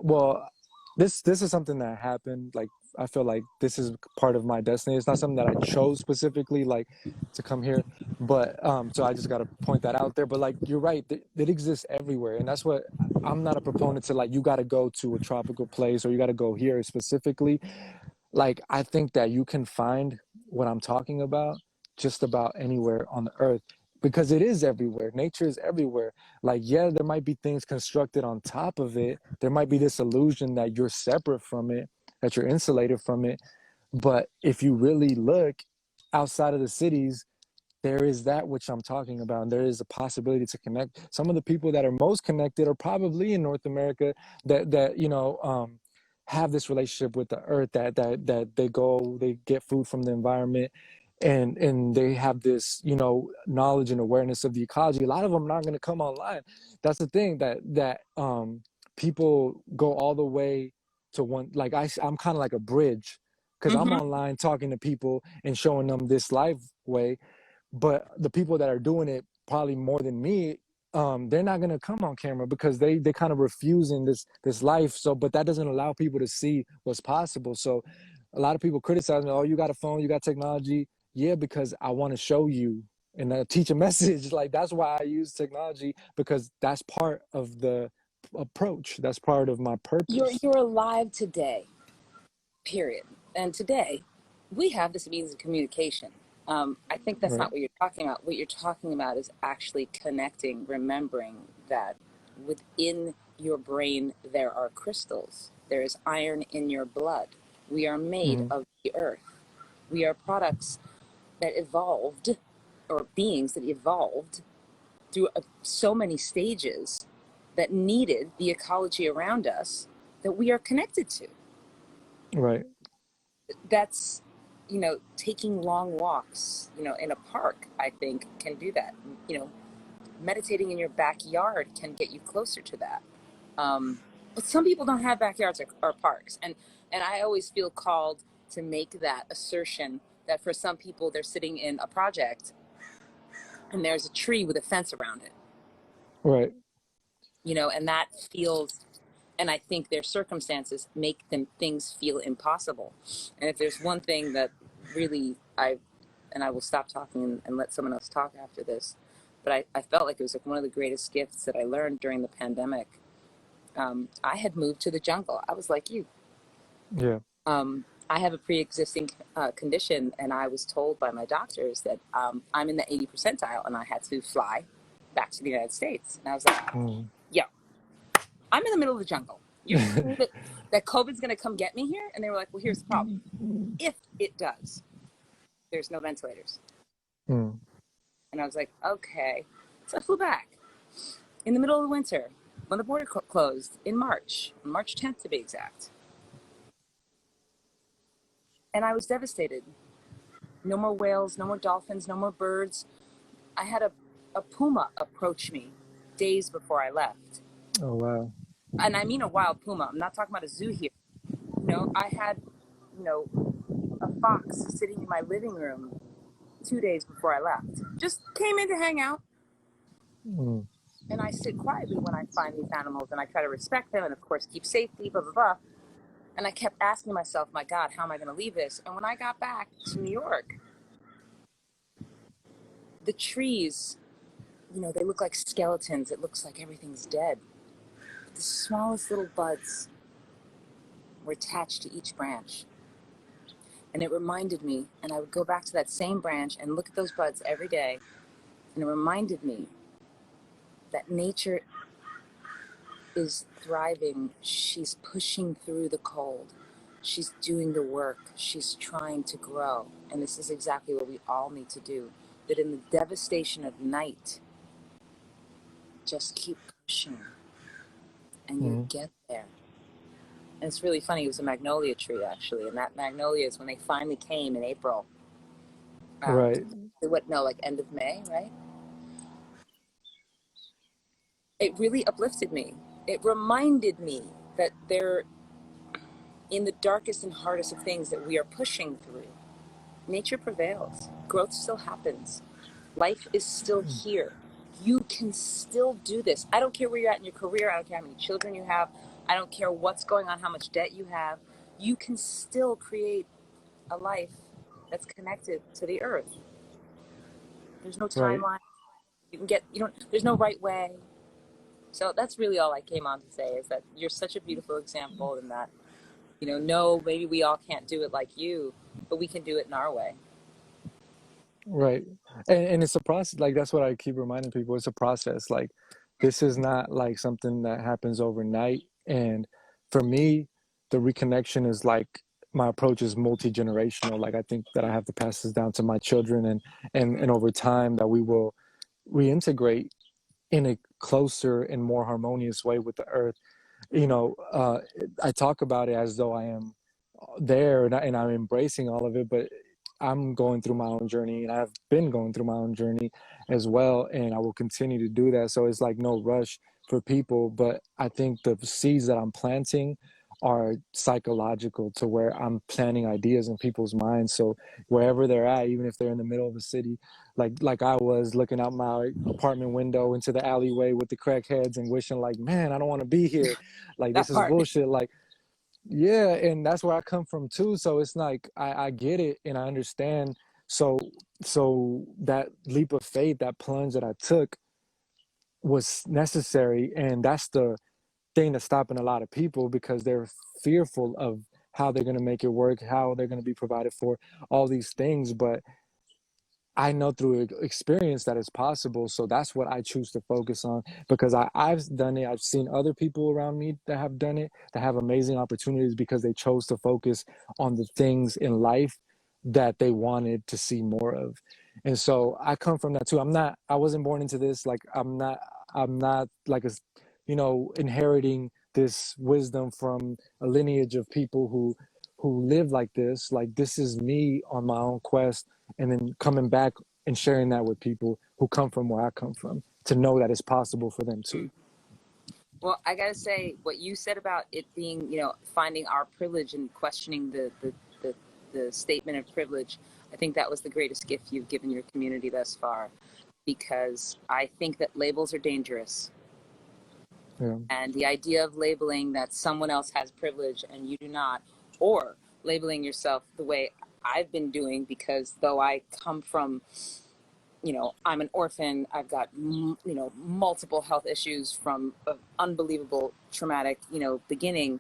well, this is something that happened. Like I feel like this is part of my destiny. It's not something that I chose specifically, like to come here, but so I just got to point that out there. But like you're right, it exists everywhere, and that's what I'm not a proponent to. Like you got to go to a tropical place or you got to go here specifically. Like I think that you can find what I'm talking about just about anywhere on the earth because it is everywhere. Nature is everywhere. Like, yeah, there might be things constructed on top of it. There might be this illusion that you're separate from it, that you're insulated from it. But if you really look outside of the cities, there is that which I'm talking about. And there is a possibility to connect. Some of the people that are most connected are probably in North America that have this relationship with the earth, that they get food from the environment, and they have this knowledge and awareness of the ecology. A lot of them are not going to come online. That's the thing that people go all the way to one. Like I'm kind of like a bridge because I'm Mm-hmm. online talking to people and showing them this live way, but the people that are doing it probably more than me, they're not going to come on camera because they kind of refusing this life. So but that doesn't allow people to see what's possible. So a lot of people criticize me, oh, you got a phone, you got technology. Yeah, because I want to show you and teach a message. Like that's why I use technology, because that's part of the approach, that's part of my purpose. You're alive today, period. And today, we have this means of communication. I think that's Right. not what you're talking about. What you're talking about is actually connecting, remembering that within your brain there are crystals. There is iron in your blood. We are made Mm-hmm. of the earth. We are products that evolved, or beings that evolved through so many stages that needed the ecology around us that we are connected to. Right. That's, taking long walks, in a park, I think can do that. Meditating in your backyard can get you closer to that. But some people don't have backyards or parks. And I always feel called to make that assertion that for some people, they're sitting in a project and there's a tree with a fence around it, Right. and that feels, and I think their circumstances make things feel impossible. And if there's one thing that really I will stop talking and let someone else talk after this, but I felt like it was like one of the greatest gifts that I learned during the pandemic. I had moved to the jungle. I was like you. Yeah. I have a pre-existing condition, and I was told by my doctors that I'm in the 80th percentile, and I had to fly back to the United States. And I was like, yeah, I'm in the middle of the jungle. You're telling me that COVID's going to come get me here? And they were like, well, here's the problem. If it does, there's no ventilators. Mm. And I was like, okay. So I flew back in the middle of the winter when the border closed in March 10th to be exact. And I was devastated. No more whales, no more dolphins, no more birds. I had a puma approach me days before I left. Oh wow. And I mean a wild puma. I'm not talking about a zoo here. I had, a fox sitting in my living room 2 days before I left. Just came in to hang out. Mm. And I sit quietly when I find these animals, and I try to respect them and, of course, keep safety, blah, blah, blah. And I kept asking myself, my God, how am I going to leave this? And when I got back to New York, the trees, they look like skeletons. It looks like everything's dead. But the smallest little buds were attached to each branch. And it reminded me, and I would go back to that same branch and look at those buds every day. And it reminded me that nature is thriving. She's pushing through the cold. She's doing the work. She's trying to grow. And this is exactly what we all need to do. That in the devastation of night, just keep pushing and you'll Mm. get there. And it's really funny. It was a magnolia tree, actually. And that magnolia is when they finally came in April. Right. Like end of May, right? It really uplifted me. It reminded me that they're in the darkest and hardest of things that we are pushing through. Nature prevails. Growth still happens. Life is still here. You can still do this. I don't care where you're at in your career. I don't care how many children you have. I don't care what's going on, how much debt you have. You can still create a life that's connected to the earth. There's no Right. timeline. There's no right way. So that's really all I came on to say, is that you're such a beautiful example, and that, no, maybe we all can't do it like you, but we can do it in our way. Right. And it's a process. Like, that's what I keep reminding people. It's a process. Like, this is not like something that happens overnight. And for me, the reconnection is like, my approach is multi-generational. Like, I think that I have to pass this down to my children, and over time that we will reintegrate in a closer and more harmonious way with the earth. I talk about it as though I am there, and I'm embracing all of it, but I'm going through my own journey, and I've been going through my own journey as well, and I will continue to do that. So it's like no rush for people, but I think the seeds that I'm planting are psychological, to where I'm planting ideas in people's minds. So wherever they're at, even if they're in the middle of a city, like I was looking out my apartment window into the alleyway with the crackheads and wishing like, man, I don't want to be here. Like, this That is part. bullshit. Like, yeah, and that's where I come from too. So it's like I get it and I understand. So that leap of faith, that plunge that I took, was necessary, and that's the thing that's stopping a lot of people, because they're fearful of how they're going to make it work, how they're going to be provided for, all these things. But I know through experience that it's possible. So that's what I choose to focus on, because I've done it. I've seen other people around me that have done it, that have amazing opportunities, because they chose to focus on the things in life that they wanted to see more of. And so I come from that too. I wasn't born into this. Like, I'm not like inheriting this wisdom from a lineage of people who live like this. Like, this is me on my own quest, and then coming back and sharing that with people who come from where I come from, to know that it's possible for them too. Well, I gotta say, what you said about it being, finding our privilege and questioning the statement of privilege, I think that was the greatest gift you've given your community thus far, because I think that labels are dangerous. Yeah. And the idea of labeling that someone else has privilege and you do not, or labeling yourself the way I've been doing, because though I come from, I'm an orphan, I've got, multiple health issues from an unbelievable traumatic, beginning,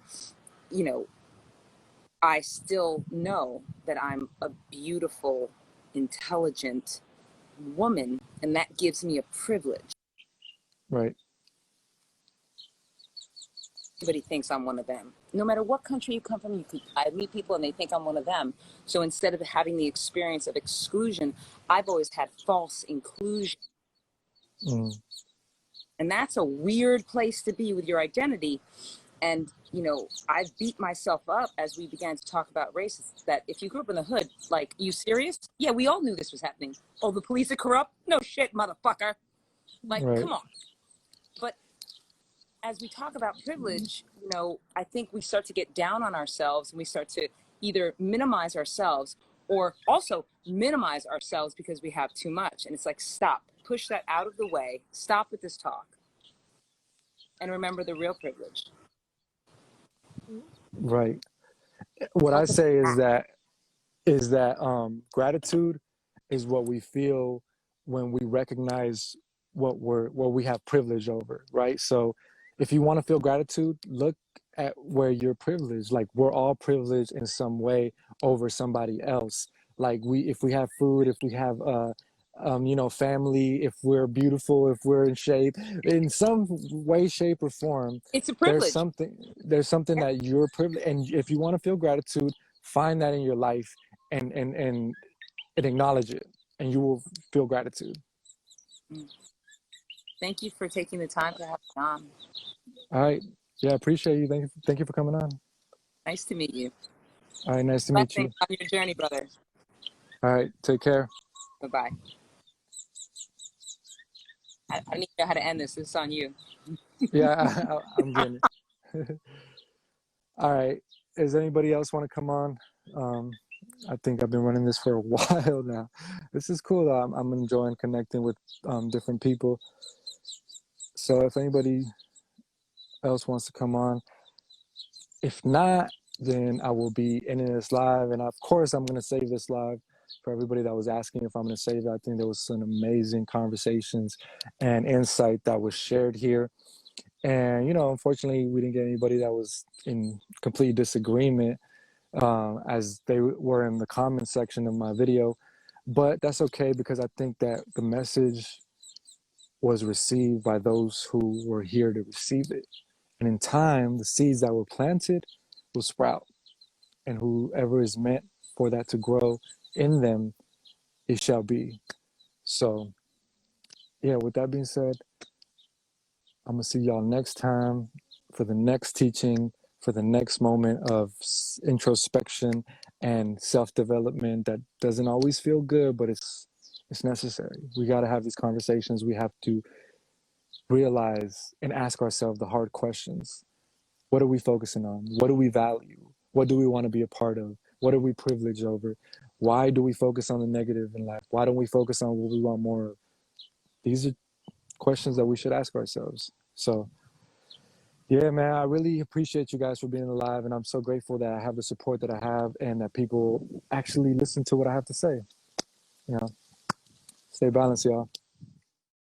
I still know that I'm a beautiful, intelligent woman, and that gives me a privilege. Right. Everybody thinks I'm one of them. No matter what country you come from, I meet people and they think I'm one of them. So instead of having the experience of exclusion, I've always had false inclusion. Mm. And that's a weird place to be with your identity. And, I've beat myself up as we began to talk about race, that if you grew up in the hood, like, you serious? Yeah, we all knew this was happening. Oh, the police are corrupt? No shit, motherfucker. Like, Right. come on. But as we talk about privilege, I think we start to get down on ourselves, and we start to either minimize ourselves or also minimize ourselves because we have too much. And it's like, stop, push that out of the way, stop with this talk, and remember the real privilege. Right. What I say is that gratitude is what we feel when we recognize what we have privilege over, right? So if you want to feel gratitude, look at where you're privileged. Like, we're all privileged in some way over somebody else. Like, if we have food, if we have you know, family, if we're beautiful, if we're in shape, in some way, shape, or form, It's a there's privilege. something there's something that you're privileged, and if you want to feel gratitude, find that in your life and acknowledge it, and you will feel gratitude. Thank you for taking the time to have me on. All right. Yeah, appreciate you. Thank you for coming on. Nice to meet you. All right, nice to meet Blessings you. on your journey, brother. All right, take care. Bye-bye. I need to know how to end this. This is on you. Yeah, I'm getting it. All right. Does anybody else want to come on? I think I've been running this for a while now. This is cool. I'm enjoying connecting with different people. So if anybody else wants to come on, if not, then I will be ending this live. And of course, I'm going to save this live for everybody that was asking if I'm going to save it. I think there was some amazing conversations and insight that was shared here. And, you know, unfortunately, we didn't get anybody that was in complete disagreement as they were in the comment section of my video. But that's okay, because I think that the message was received by those who were here to receive it. And in time, the seeds that were planted will sprout. And whoever is meant for that to grow in them, it shall be. So, yeah, with that being said, I'm going to see y'all next time for the next teaching, for the next moment of introspection and self-development that doesn't always feel good, but it's necessary. We got to have these conversations. We have to realize and ask ourselves the hard questions. What are we focusing on? What do we value? What do we want to be a part of? What are we privileged over? Why do we focus on the negative in life? Why don't we focus on what we want more of? These are questions that we should ask ourselves. So, yeah, man, I really appreciate you guys for being alive, and I'm so grateful that I have the support that I have and that people actually listen to what I have to say. You know, stay balanced, y'all.